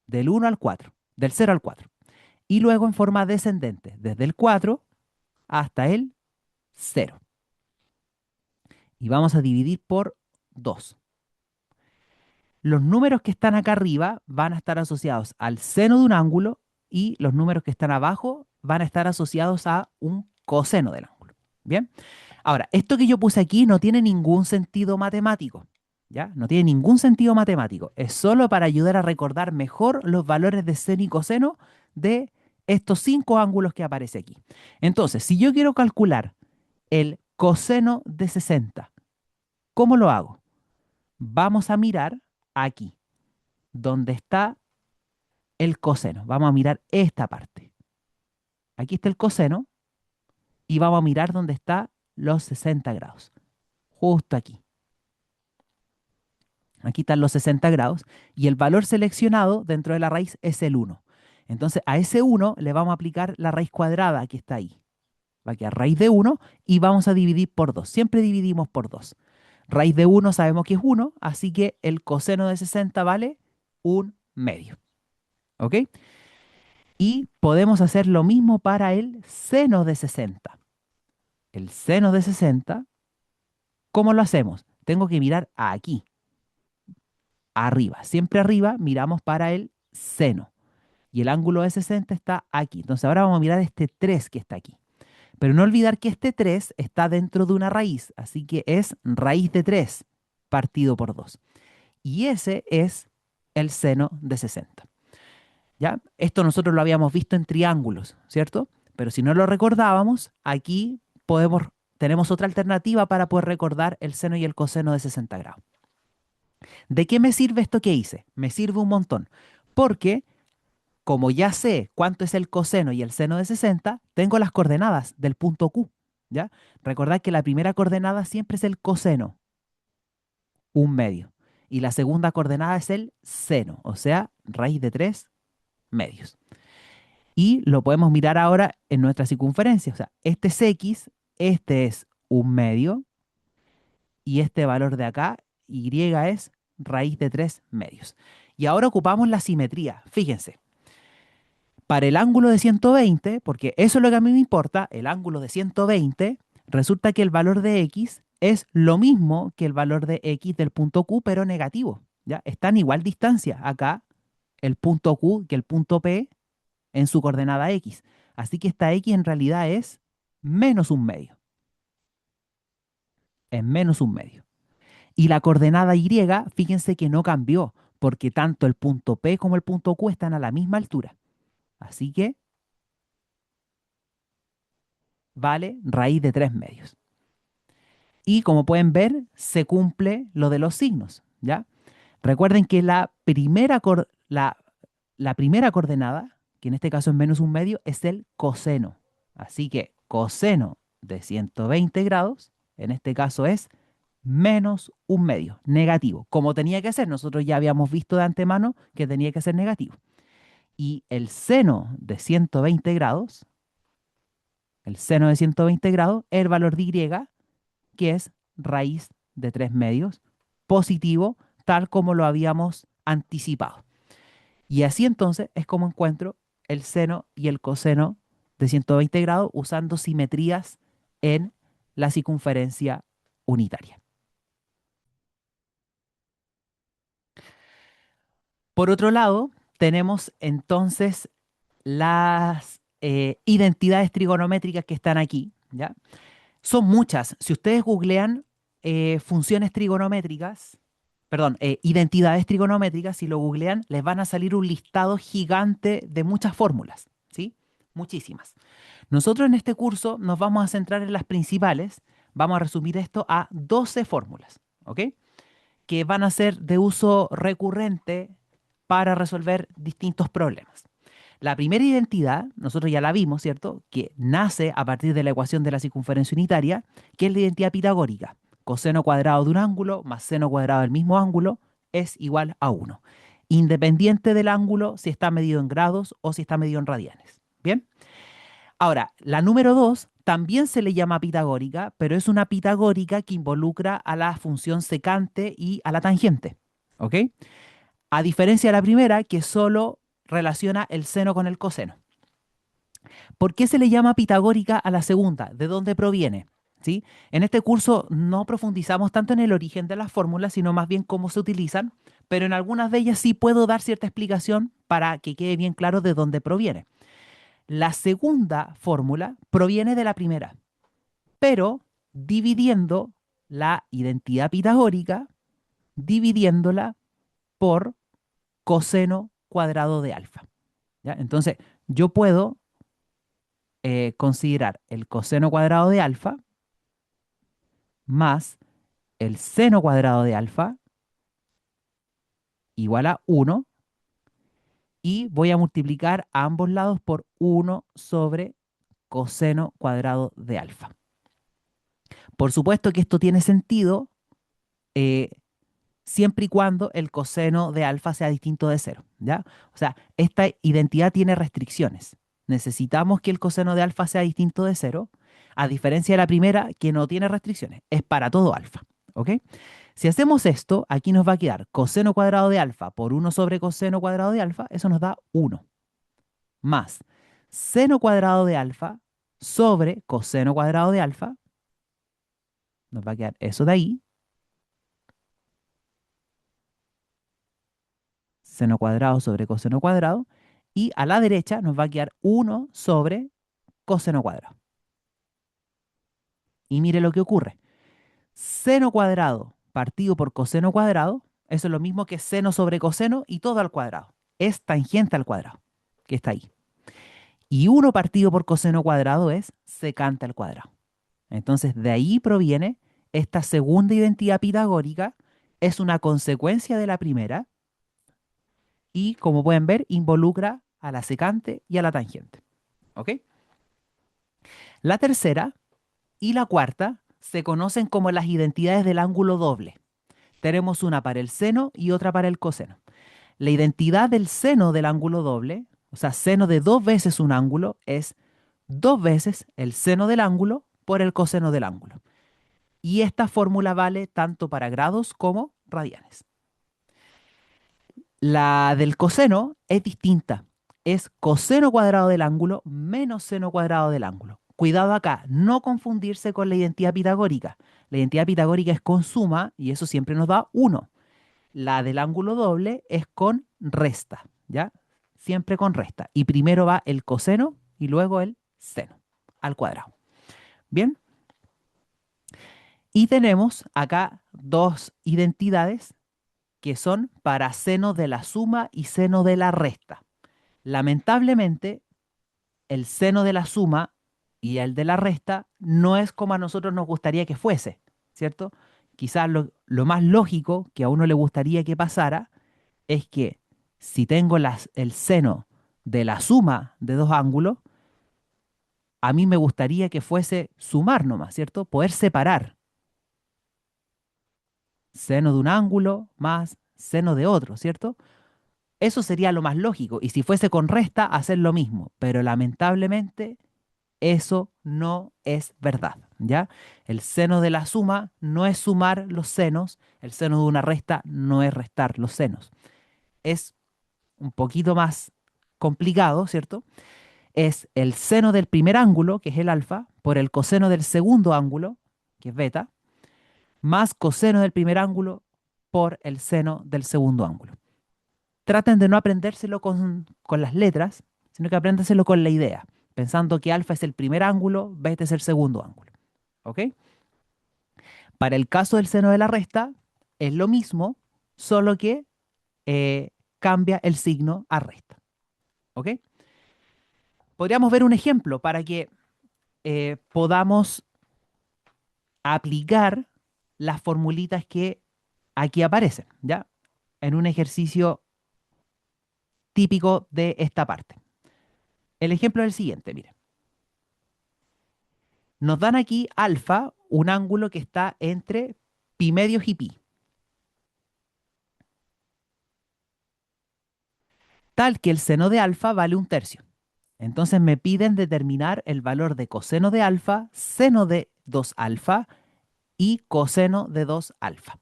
del 1 al 4, del 0 al 4. Y luego en forma descendente, desde el 4 hasta el 0. Y vamos a dividir por 2. Los números que están acá arriba van a estar asociados al seno de un ángulo y los números que están abajo van a estar asociados a un coseno del ángulo. Bien. Ahora, esto que yo puse aquí no tiene ningún sentido matemático, ¿ya? No tiene ningún sentido matemático. Es solo para ayudar a recordar mejor los valores de seno y coseno de estos 5 ángulos que aparece aquí. Entonces, si yo quiero calcular el coseno de 60, ¿cómo lo hago? Vamos a mirar aquí, donde está el coseno. Vamos a mirar esta parte. Aquí está el coseno y vamos a mirar dónde está los 60 grados. Justo aquí. Aquí están los 60 grados y el valor seleccionado dentro de la raíz es el 1. Entonces a ese 1 le vamos a aplicar la raíz cuadrada que está ahí. Va a quedar raíz de 1 y vamos a dividir por 2. Siempre dividimos por 2. Raíz de 1 sabemos que es 1, así que el coseno de 60 vale 1/2. ¿Ok? Y podemos hacer lo mismo para el seno de 60. El seno de 60, ¿cómo lo hacemos? Tengo que mirar aquí, arriba. Siempre arriba miramos para el seno. Y el ángulo de 60 está aquí. Entonces ahora vamos a mirar este 3 que está aquí. Pero no olvidar que este 3 está dentro de una raíz, así que es raíz de 3 partido por 2. Y ese es el seno de 60. ¿Ya? Esto nosotros lo habíamos visto en triángulos, ¿cierto? Pero si no lo recordábamos, aquí tenemos otra alternativa para poder recordar el seno y el coseno de 60 grados. ¿De qué me sirve esto que hice? Me sirve un montón, porque como ya sé cuánto es el coseno y el seno de 60, tengo las coordenadas del punto Q, ¿ya? Recordad que la primera coordenada siempre es el coseno, 1/2. Y la segunda coordenada es el seno, o sea, raíz de 3/2. Y lo podemos mirar ahora en nuestra circunferencia. O sea, este es X, este es 1/2, y este valor de acá, Y, es raíz de 3/2. Y ahora ocupamos la simetría. Fíjense. Para el ángulo de 120, porque eso es lo que a mí me importa, el ángulo de 120, resulta que el valor de X es lo mismo que el valor de X del punto Q, pero negativo. ¿Ya? Están igual distancia acá el punto Q que el punto P en su coordenada X. Así que esta X en realidad es menos 1/2. Es menos 1/2. Y la coordenada Y, fíjense que no cambió, porque tanto el punto P como el punto Q están a la misma altura. Así que vale raíz de 3/2. Y como pueden ver, se cumple lo de los signos, ¿ya? Recuerden que la primera coordenada, que en este caso es menos 1/2, es el coseno. Así que coseno de 120 grados, en este caso es menos 1/2, negativo. Como tenía que ser, nosotros ya habíamos visto de antemano que tenía que ser negativo. Y el seno de 120 grados, es el valor de Y, que es raíz de 3/2, positivo, tal como lo habíamos anticipado. Y así entonces es como encuentro el seno y el coseno de 120 grados usando simetrías en la circunferencia unitaria. Por otro lado, tenemos entonces las identidades trigonométricas que están aquí, ¿ya? Son muchas. Si ustedes googlean funciones trigonométricas, perdón, identidades trigonométricas, si lo googlean, les van a salir un listado gigante de muchas fórmulas, ¿sí? Muchísimas. Nosotros en este curso nos vamos a centrar en las principales. Vamos a resumir esto a 12 fórmulas, ¿ok? Que van a ser de uso recurrente para resolver distintos problemas. La primera identidad, nosotros ya la vimos, ¿cierto? Que nace a partir de la ecuación de la circunferencia unitaria, que es la identidad pitagórica. Coseno cuadrado de un ángulo más seno cuadrado del mismo ángulo es igual a 1. Independiente del ángulo, si está medido en grados o si está medido en radianes. ¿Bien? Ahora, la número 2 también se le llama pitagórica, pero es una pitagórica que involucra a la función secante y a la tangente. ¿Ok? A diferencia de la primera, que solo relaciona el seno con el coseno. ¿Por qué se le llama pitagórica a la segunda? ¿De dónde proviene? ¿Sí? En este curso no profundizamos tanto en el origen de las fórmulas, sino más bien cómo se utilizan pero en algunas de ellas sí puedo dar cierta explicación para que quede bien claro de dónde proviene. La segunda fórmula proviene de la primera, pero dividiendo la identidad pitagórica, dividiéndola por coseno cuadrado de alfa. ¿Ya? Entonces, yo puedo considerar el coseno cuadrado de alfa más el seno cuadrado de alfa igual a 1 y voy a multiplicar a ambos lados por 1 sobre coseno cuadrado de alfa. Por supuesto que esto tiene sentido eh, siempre y cuando el coseno de alfa sea distinto de cero, ¿ya? O sea, esta identidad tiene restricciones. Necesitamos que el coseno de alfa sea distinto de cero, a diferencia de la primera, que no tiene restricciones. Es para todo alfa, ¿ok? Si hacemos esto, aquí nos va a quedar coseno cuadrado de alfa por 1 sobre coseno cuadrado de alfa, eso nos da 1, más seno cuadrado de alfa sobre coseno cuadrado de alfa, nos va a quedar eso de ahí, seno cuadrado sobre coseno cuadrado, y a la derecha nos va a quedar 1 sobre coseno cuadrado. Y mire lo que ocurre. Seno cuadrado partido por coseno cuadrado, eso es lo mismo que seno sobre coseno y todo al cuadrado. Es tangente al cuadrado, que está ahí. Y 1 partido por coseno cuadrado es secante al cuadrado. Entonces, de ahí proviene esta segunda identidad pitagórica, es una consecuencia de la primera, y como pueden ver, involucra a la secante y a la tangente. ¿Ok? La tercera y la cuarta se conocen como las identidades del ángulo doble. Tenemos una para el seno y otra para el coseno. La identidad del seno del ángulo doble, o sea, seno de 2 veces un ángulo, es 2 veces el seno del ángulo por el coseno del ángulo. Y esta fórmula vale tanto para grados como radianes. La del coseno es distinta. Es coseno cuadrado del ángulo menos seno cuadrado del ángulo. Cuidado acá, no confundirse con la identidad pitagórica. La identidad pitagórica es con suma y eso siempre nos da 1. La del ángulo doble es con resta, ¿ya? Siempre con resta. Y primero va el coseno y luego el seno al cuadrado. Bien. Y tenemos acá dos identidades que son para seno de la suma y seno de la resta. Lamentablemente, el seno de la suma y el de la resta no es como a nosotros nos gustaría que fuese, ¿cierto? Quizás lo más lógico que a uno le gustaría que pasara es que si tengo el seno de la suma de dos ángulos, a mí me gustaría que fuese sumar nomás, ¿cierto? Poder separar seno de un ángulo más seno de otro, ¿cierto? Eso sería lo más lógico. Y si fuese con resta, hacer lo mismo. Pero lamentablemente eso no es verdad, ¿ya? El seno de la suma no es sumar los senos, el seno de una resta no es restar los senos. Es un poquito más complicado, ¿cierto? Es el seno del primer ángulo, que es el alfa, por el coseno del segundo ángulo, que es beta, más coseno del primer ángulo por el seno del segundo ángulo. Traten de no aprendérselo con las letras, sino que apréndaselo con la idea, pensando que alfa es el primer ángulo, beta es el segundo ángulo. ¿Ok? Para el caso del seno de la resta, es lo mismo, solo que eh, cambia el signo a resta. ¿Ok? Podríamos ver un ejemplo para que podamos aplicar las formulitas que aquí aparecen, ¿ya? En un ejercicio típico de esta parte. El ejemplo es el siguiente, mire. Nos dan aquí alfa, un ángulo que está entre pi medios y pi, tal que el seno de alfa vale un tercio. Entonces me piden determinar el valor de coseno de alfa, seno de 2 alfa y coseno de 2 alfa.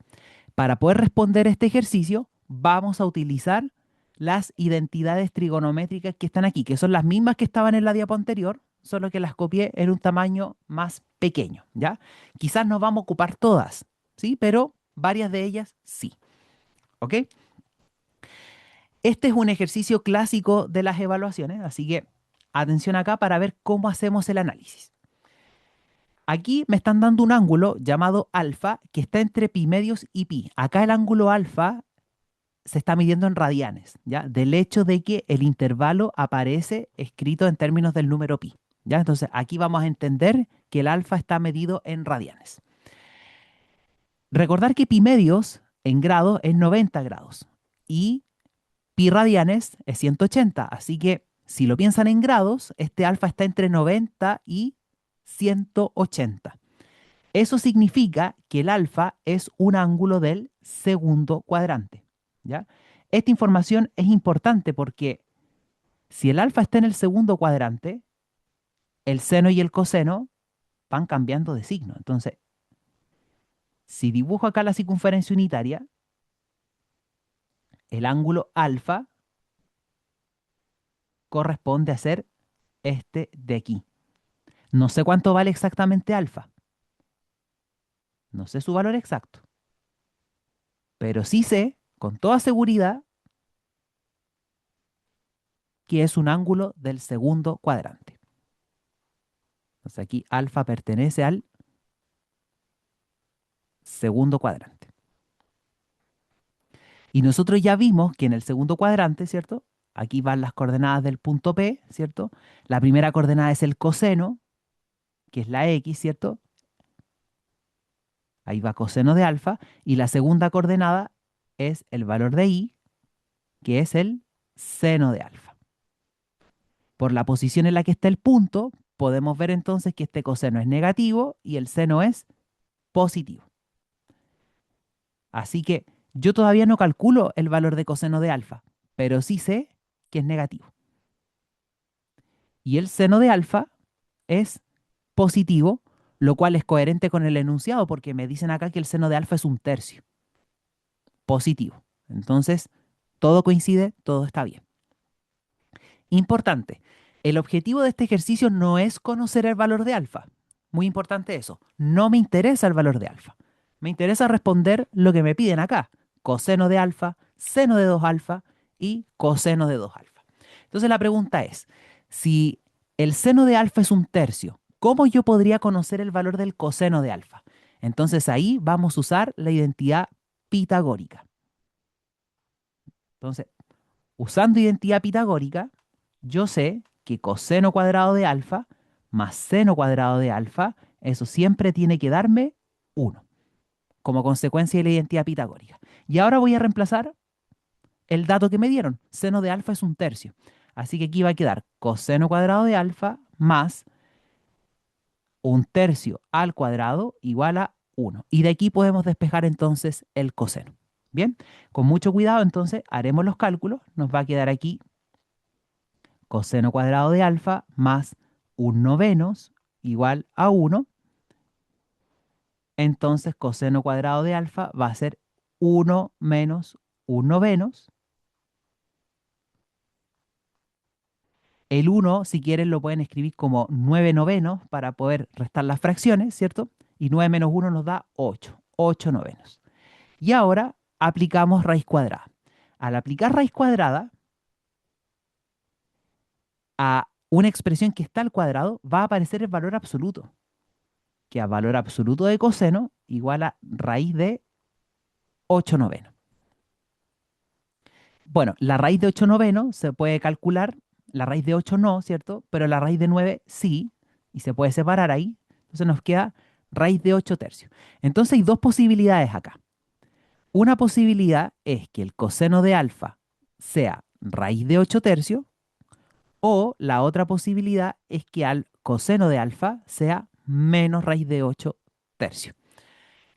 Para poder responder este ejercicio, vamos a utilizar las identidades trigonométricas que están aquí, que son las mismas que estaban en la diapo anterior, solo que las copié en un tamaño más pequeño, ¿ya? Quizás no vamos a ocupar todas, ¿sí? Pero varias de ellas sí, ¿ok? Este es un ejercicio clásico de las evaluaciones, así que atención acá para ver cómo hacemos el análisis. Aquí me están dando un ángulo llamado alfa que está entre pi medios y pi. Acá el ángulo alfa se está midiendo en radianes, ¿ya? Del hecho de que el intervalo aparece escrito en términos del número pi, ¿ya? Entonces aquí vamos a entender que el alfa está medido en radianes. Recordar que pi medios en grados es 90 grados y pi radianes es 180, así que si lo piensan en grados, este alfa está entre 90 y 180. Eso significa que el alfa es un ángulo del segundo cuadrante, ¿ya? Esta información es importante porque si el alfa está en el segundo cuadrante, el seno y el coseno van cambiando de signo. Entonces, si dibujo acá la circunferencia unitaria, el ángulo alfa corresponde a ser este de aquí. No sé cuánto vale exactamente alfa, no sé su valor exacto, pero sí sé con toda seguridad que es un ángulo del segundo cuadrante. Entonces aquí alfa pertenece al segundo cuadrante. Y nosotros ya vimos que en el segundo cuadrante, ¿cierto? Aquí van las coordenadas del punto P, ¿cierto? La primera coordenada es el coseno, que es la X, ¿cierto? Ahí va coseno de alfa. Y la segunda coordenada es el valor de Y, que es el seno de alfa. Por la posición en la que está el punto, podemos ver entonces que este coseno es negativo y el seno es positivo. Así que yo todavía no calculo el valor de coseno de alfa, pero sí sé que es negativo. Y el seno de alfa es positivo, lo cual es coherente con el enunciado porque me dicen acá que el seno de alfa es un tercio positivo. Entonces, todo coincide, todo está bien. Importante, el objetivo de este ejercicio no es conocer el valor de alfa. Muy importante eso. No me interesa el valor de alfa. Me interesa responder lo que me piden acá. Coseno de alfa, seno de 2 alfa y coseno de 2 alfa. Entonces la pregunta es, si el seno de alfa es un tercio, ¿cómo yo podría conocer el valor del coseno de alfa? Entonces ahí vamos a usar la identidad pitagórica. Entonces, usando identidad pitagórica, yo sé que coseno cuadrado de alfa más seno cuadrado de alfa, eso siempre tiene que darme 1, como consecuencia de la identidad pitagórica. Y ahora voy a reemplazar el dato que me dieron. Seno de alfa es un tercio. Así que aquí va a quedar coseno cuadrado de alfa más un tercio al cuadrado igual a 1. Y de aquí podemos despejar entonces el coseno. Bien, con mucho cuidado entonces haremos los cálculos. Nos va a quedar aquí coseno cuadrado de alfa más un novenos igual a 1. Entonces coseno cuadrado de alfa va a ser 1 menos un novenos. El 1, si quieren, lo pueden escribir como 9 novenos para poder restar las fracciones, ¿cierto? Y 9 menos 1 nos da 8, 8 novenos. Y ahora aplicamos raíz cuadrada. Al aplicar raíz cuadrada a una expresión que está al cuadrado, va a aparecer el valor absoluto, que a valor absoluto de coseno igual a raíz de 8 novenos. Bueno, la raíz de 8 novenos se puede calcular, la raíz de 8 no, ¿cierto? Pero la raíz de 9 sí, y se puede separar ahí. Entonces nos queda raíz de 8 tercios. Entonces hay dos posibilidades acá. Una posibilidad es que el coseno de alfa sea raíz de 8 tercios, o la otra posibilidad es que al coseno de alfa sea menos raíz de 8 tercios.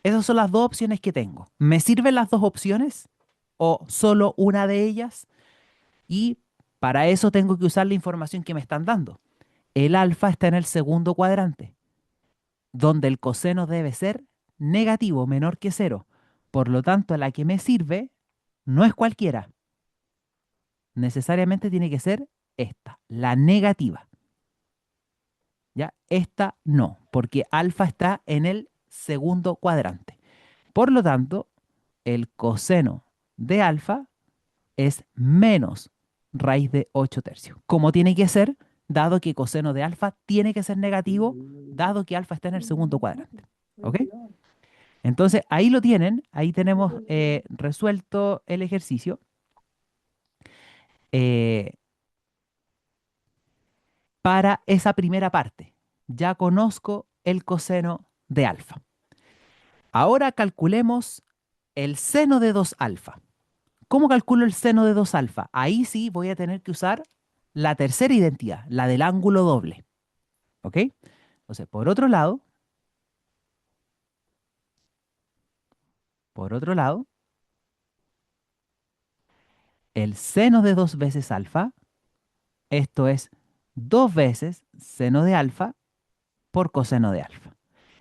Esas son las dos opciones que tengo. ¿Me sirven las dos opciones o solo una de ellas? Y para eso tengo que usar la información que me están dando. El alfa está en el segundo cuadrante, donde el coseno debe ser negativo, menor que cero. Por lo tanto, la que me sirve no es cualquiera. Necesariamente tiene que ser esta, la negativa. ¿Ya? Esta no, porque alfa está en el segundo cuadrante. Por lo tanto, el coseno de alfa es menos raíz de 8 tercios. Como tiene que ser, dado que coseno de alfa tiene que ser negativo, dado que alfa está en el segundo cuadrante. ¿Ok? Entonces ahí lo tienen, ahí tenemos resuelto el ejercicio. eh, para esa primera parte. Ya conozco el coseno de alfa. Ahora calculemos el seno de 2 alfa. ¿Cómo calculo el seno de 2 alfa? Ahí sí voy a tener que usar la tercera identidad, la del ángulo doble. ¿Ok? Entonces, por otro lado, el seno de 2 veces alfa, esto es 2 veces seno de alfa por coseno de alfa.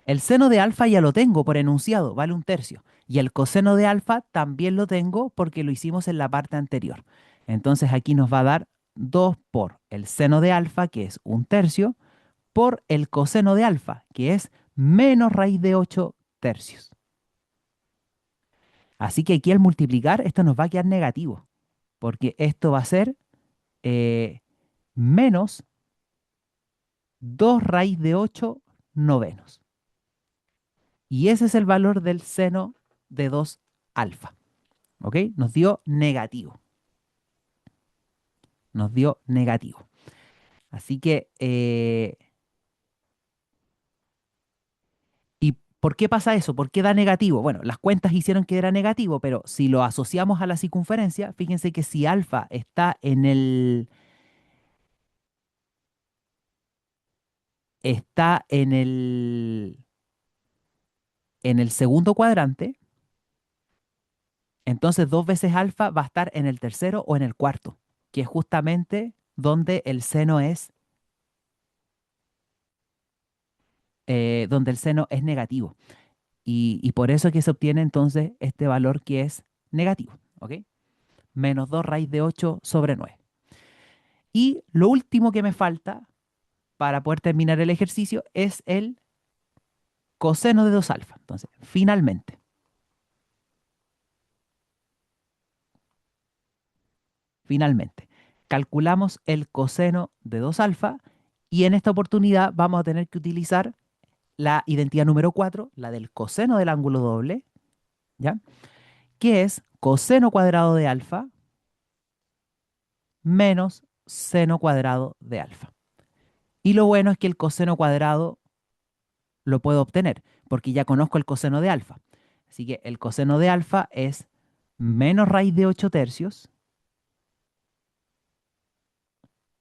El seno de alfa ya lo tengo por enunciado, vale un tercio. Y el coseno de alfa también lo tengo porque lo hicimos en la parte anterior. Entonces aquí nos va a dar 2 por el seno de alfa, que es un tercio, por el coseno de alfa, que es menos raíz de 8 tercios. Así que aquí al multiplicar esto nos va a quedar negativo, porque esto va a ser eh, menos 2 raíz de 8 novenos. Y ese es el valor del seno de 2 alfa. ¿Ok? Nos dio negativo. Nos dio negativo. Así que, ¿y por qué pasa eso? ¿Por qué da negativo? Bueno, las cuentas hicieron que era negativo, pero si lo asociamos a la circunferencia, fíjense que si alfa está en el segundo cuadrante, entonces 2 veces alfa va a estar en el tercero o en el cuarto, que es justamente donde el seno es negativo. Y por eso es que se obtiene entonces este valor que es negativo, ¿ok? Menos 2 raíz de 8 sobre 9. Y lo último que me falta para poder terminar el ejercicio es el coseno de 2 alfa. Entonces, finalmente, calculamos el coseno de 2 alfa y en esta oportunidad vamos a tener que utilizar la identidad número 4, la del coseno del ángulo doble, ¿ya? Que es coseno cuadrado de alfa menos seno cuadrado de alfa. Y lo bueno es que el coseno cuadrado lo puedo obtener, porque ya conozco el coseno de alfa. Así que el coseno de alfa es menos raíz de 8 tercios,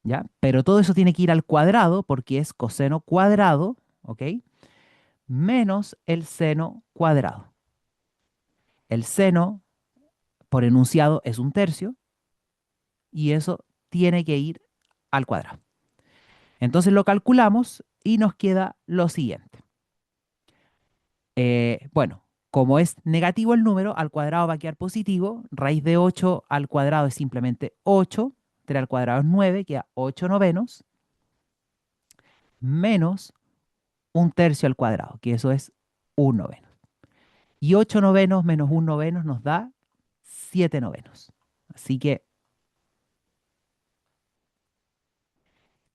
¿ya? Pero todo eso tiene que ir al cuadrado, porque es coseno cuadrado, ¿ok? Menos el seno cuadrado. El seno, por enunciado, es un tercio, y eso tiene que ir al cuadrado. Entonces lo calculamos y nos queda lo siguiente. Bueno, como es negativo el número, al cuadrado va a quedar positivo. Raíz de 8 al cuadrado es simplemente 8. 3 al cuadrado es 9, queda 8 novenos. Menos un tercio al cuadrado, que eso es un noveno. Y 8 novenos menos un noveno nos da 7 novenos. Así que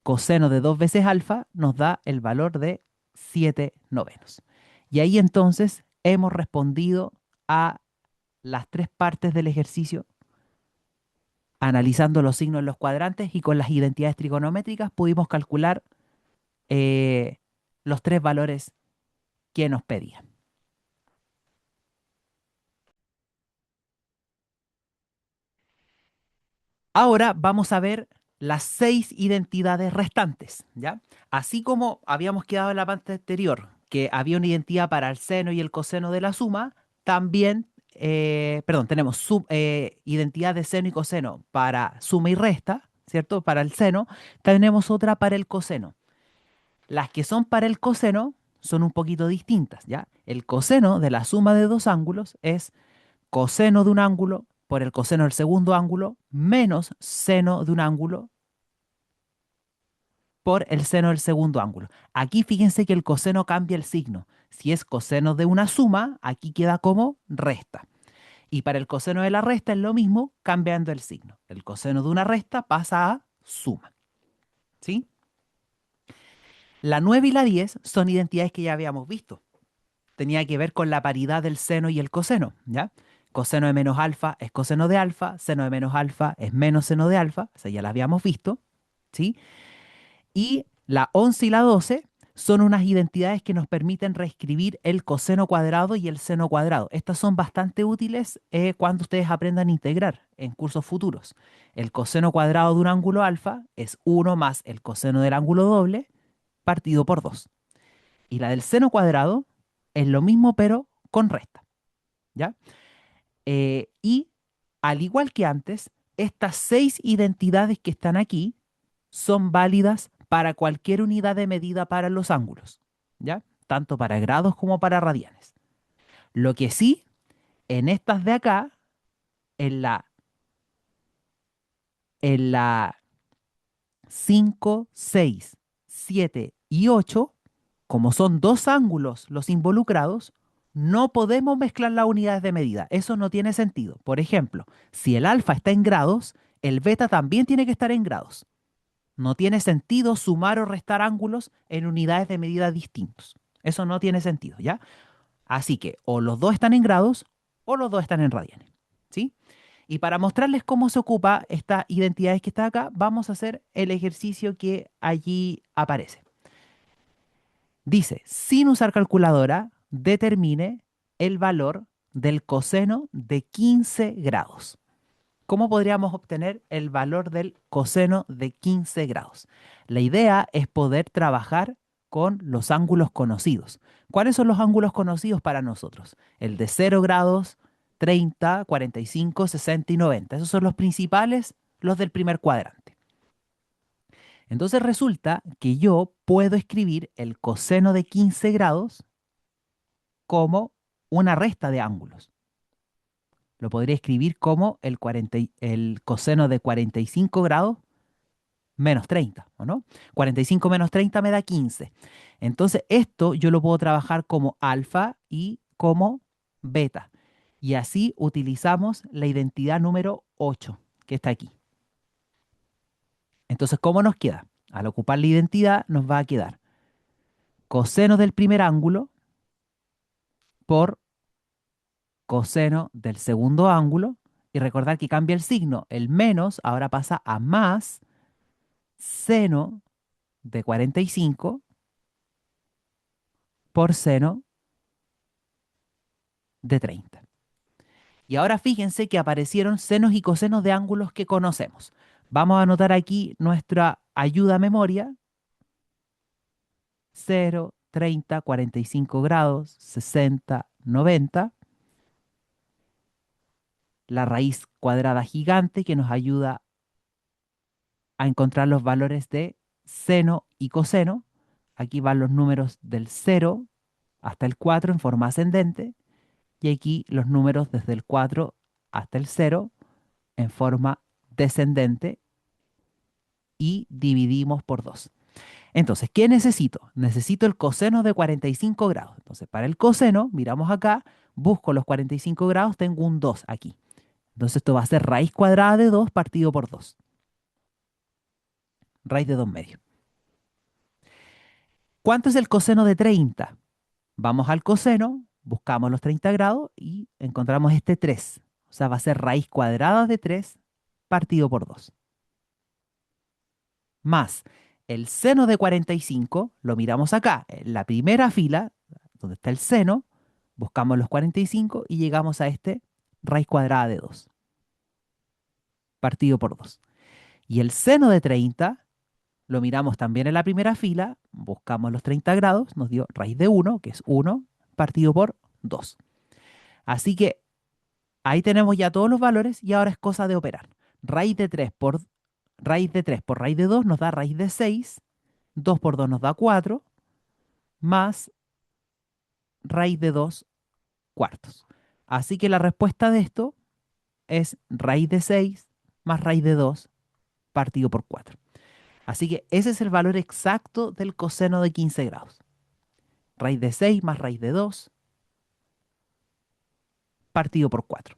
coseno de 2 veces alfa nos da el valor de 7 novenos. Y ahí entonces hemos respondido a las 3 partes del ejercicio analizando los signos en los cuadrantes y con las identidades trigonométricas pudimos calcular eh, los 3 valores que nos pedían. Ahora vamos a ver las 6 identidades restantes, ¿ya? Así como habíamos quedado en la parte anterior, que había una identidad para el seno y el coseno de la suma, también, perdón, tenemos identidad de seno y coseno para suma y resta, ¿cierto? Para el seno, tenemos otra para el coseno. Las que son para el coseno son un poquito distintas, ¿ya? El coseno de la suma de dos ángulos es coseno de un ángulo por el coseno del segundo ángulo menos seno de un ángulo por el seno del segundo ángulo. Aquí fíjense que el coseno cambia el signo. Si es coseno de una suma, aquí queda como resta. Y para el coseno de la resta es lo mismo, cambiando el signo. El coseno de una resta pasa a suma. ¿Sí? La 9 y la 10 son identidades que ya habíamos visto. Tenía que ver con la paridad del seno y el coseno, ¿ya? Coseno de menos alfa es coseno de alfa, seno de menos alfa es menos seno de alfa, o sea, ya la habíamos visto, ¿sí? Y la 11 y la 12 son unas identidades que nos permiten reescribir el coseno cuadrado y el seno cuadrado. Estas son bastante útiles cuando ustedes aprendan a integrar en cursos futuros. El coseno cuadrado de un ángulo alfa es 1 más el coseno del ángulo doble partido por 2. Y la del seno cuadrado es lo mismo pero con resta, ¿ya? Y al igual que antes, estas 6 identidades que están aquí son válidas para cualquier unidad de medida para los ángulos, ¿ya? Tanto para grados como para radianes. Lo que sí, en estas de acá, en la 5, 6, 7 y 8, como son dos ángulos los involucrados, no podemos mezclar las unidades de medida. Eso no tiene sentido. Por ejemplo, si el alfa está en grados, el beta también tiene que estar en grados. No tiene sentido sumar o restar ángulos en unidades de medida distintos. Eso no tiene sentido, ¿ya? Así que o los dos están en grados o los dos están en radianes, ¿sí? Y para mostrarles cómo se ocupa estas identidades que están acá, vamos a hacer el ejercicio que allí aparece. Dice, sin usar calculadora, determine el valor del coseno de 15 grados. ¿Cómo podríamos obtener el valor del coseno de 15 grados? La idea es poder trabajar con los ángulos conocidos. ¿Cuáles son los ángulos conocidos para nosotros? El de 0 grados, 30, 45, 60 y 90. Esos son los principales, los del primer cuadrante. Entonces resulta que yo puedo escribir el coseno de 15 grados como una resta de ángulos. Lo podría escribir como el coseno de 45 grados menos 30, ¿o no? 45 menos 30 me da 15. Entonces esto yo lo puedo trabajar como alfa y como beta. Y así utilizamos la identidad número 8, que está aquí. Entonces, ¿cómo nos queda? Al ocupar la identidad nos va a quedar coseno del primer ángulo por coseno del segundo ángulo. Y recordar que cambia el signo. El menos ahora pasa a más seno de 45 por seno de 30. Y ahora fíjense que aparecieron senos y cosenos de ángulos que conocemos. Vamos a anotar aquí nuestra ayuda a memoria. 0, 30, 45 grados, 60, 90. La raíz cuadrada gigante que nos ayuda a encontrar los valores de seno y coseno. Aquí van los números del 0 hasta el 4 en forma ascendente. Y aquí los números desde el 4 hasta el 0 en forma descendente y dividimos por 2. Entonces, ¿qué necesito? Necesito el coseno de 45 grados. Entonces, para el coseno, miramos acá, busco los 45 grados, tengo un 2 aquí. Entonces, esto va a ser raíz cuadrada de 2 partido por 2. Raíz de 2 medios. ¿Cuánto es el coseno de 30? Vamos al coseno, buscamos los 30 grados y encontramos este 3. O sea, va a ser raíz cuadrada de 3 partido por 2. Más el seno de 45, lo miramos acá, en la primera fila, donde está el seno, buscamos los 45 y llegamos a este raíz cuadrada de 2, partido por 2. Y el seno de 30, lo miramos también en la primera fila, buscamos los 30 grados, nos dio raíz de 1, que es 1, partido por 2. Así que ahí tenemos ya todos los valores y ahora es cosa de operar. Raíz de 3 por raíz de 3 por raíz de 2 nos da raíz de 6, 2 por 2 nos da 4, más raíz de 2 cuartos. Así que la respuesta de esto es raíz de 6 más raíz de 2 partido por 4. Así que ese es el valor exacto del coseno de 15 grados. Raíz de 6 más raíz de 2 partido por 4.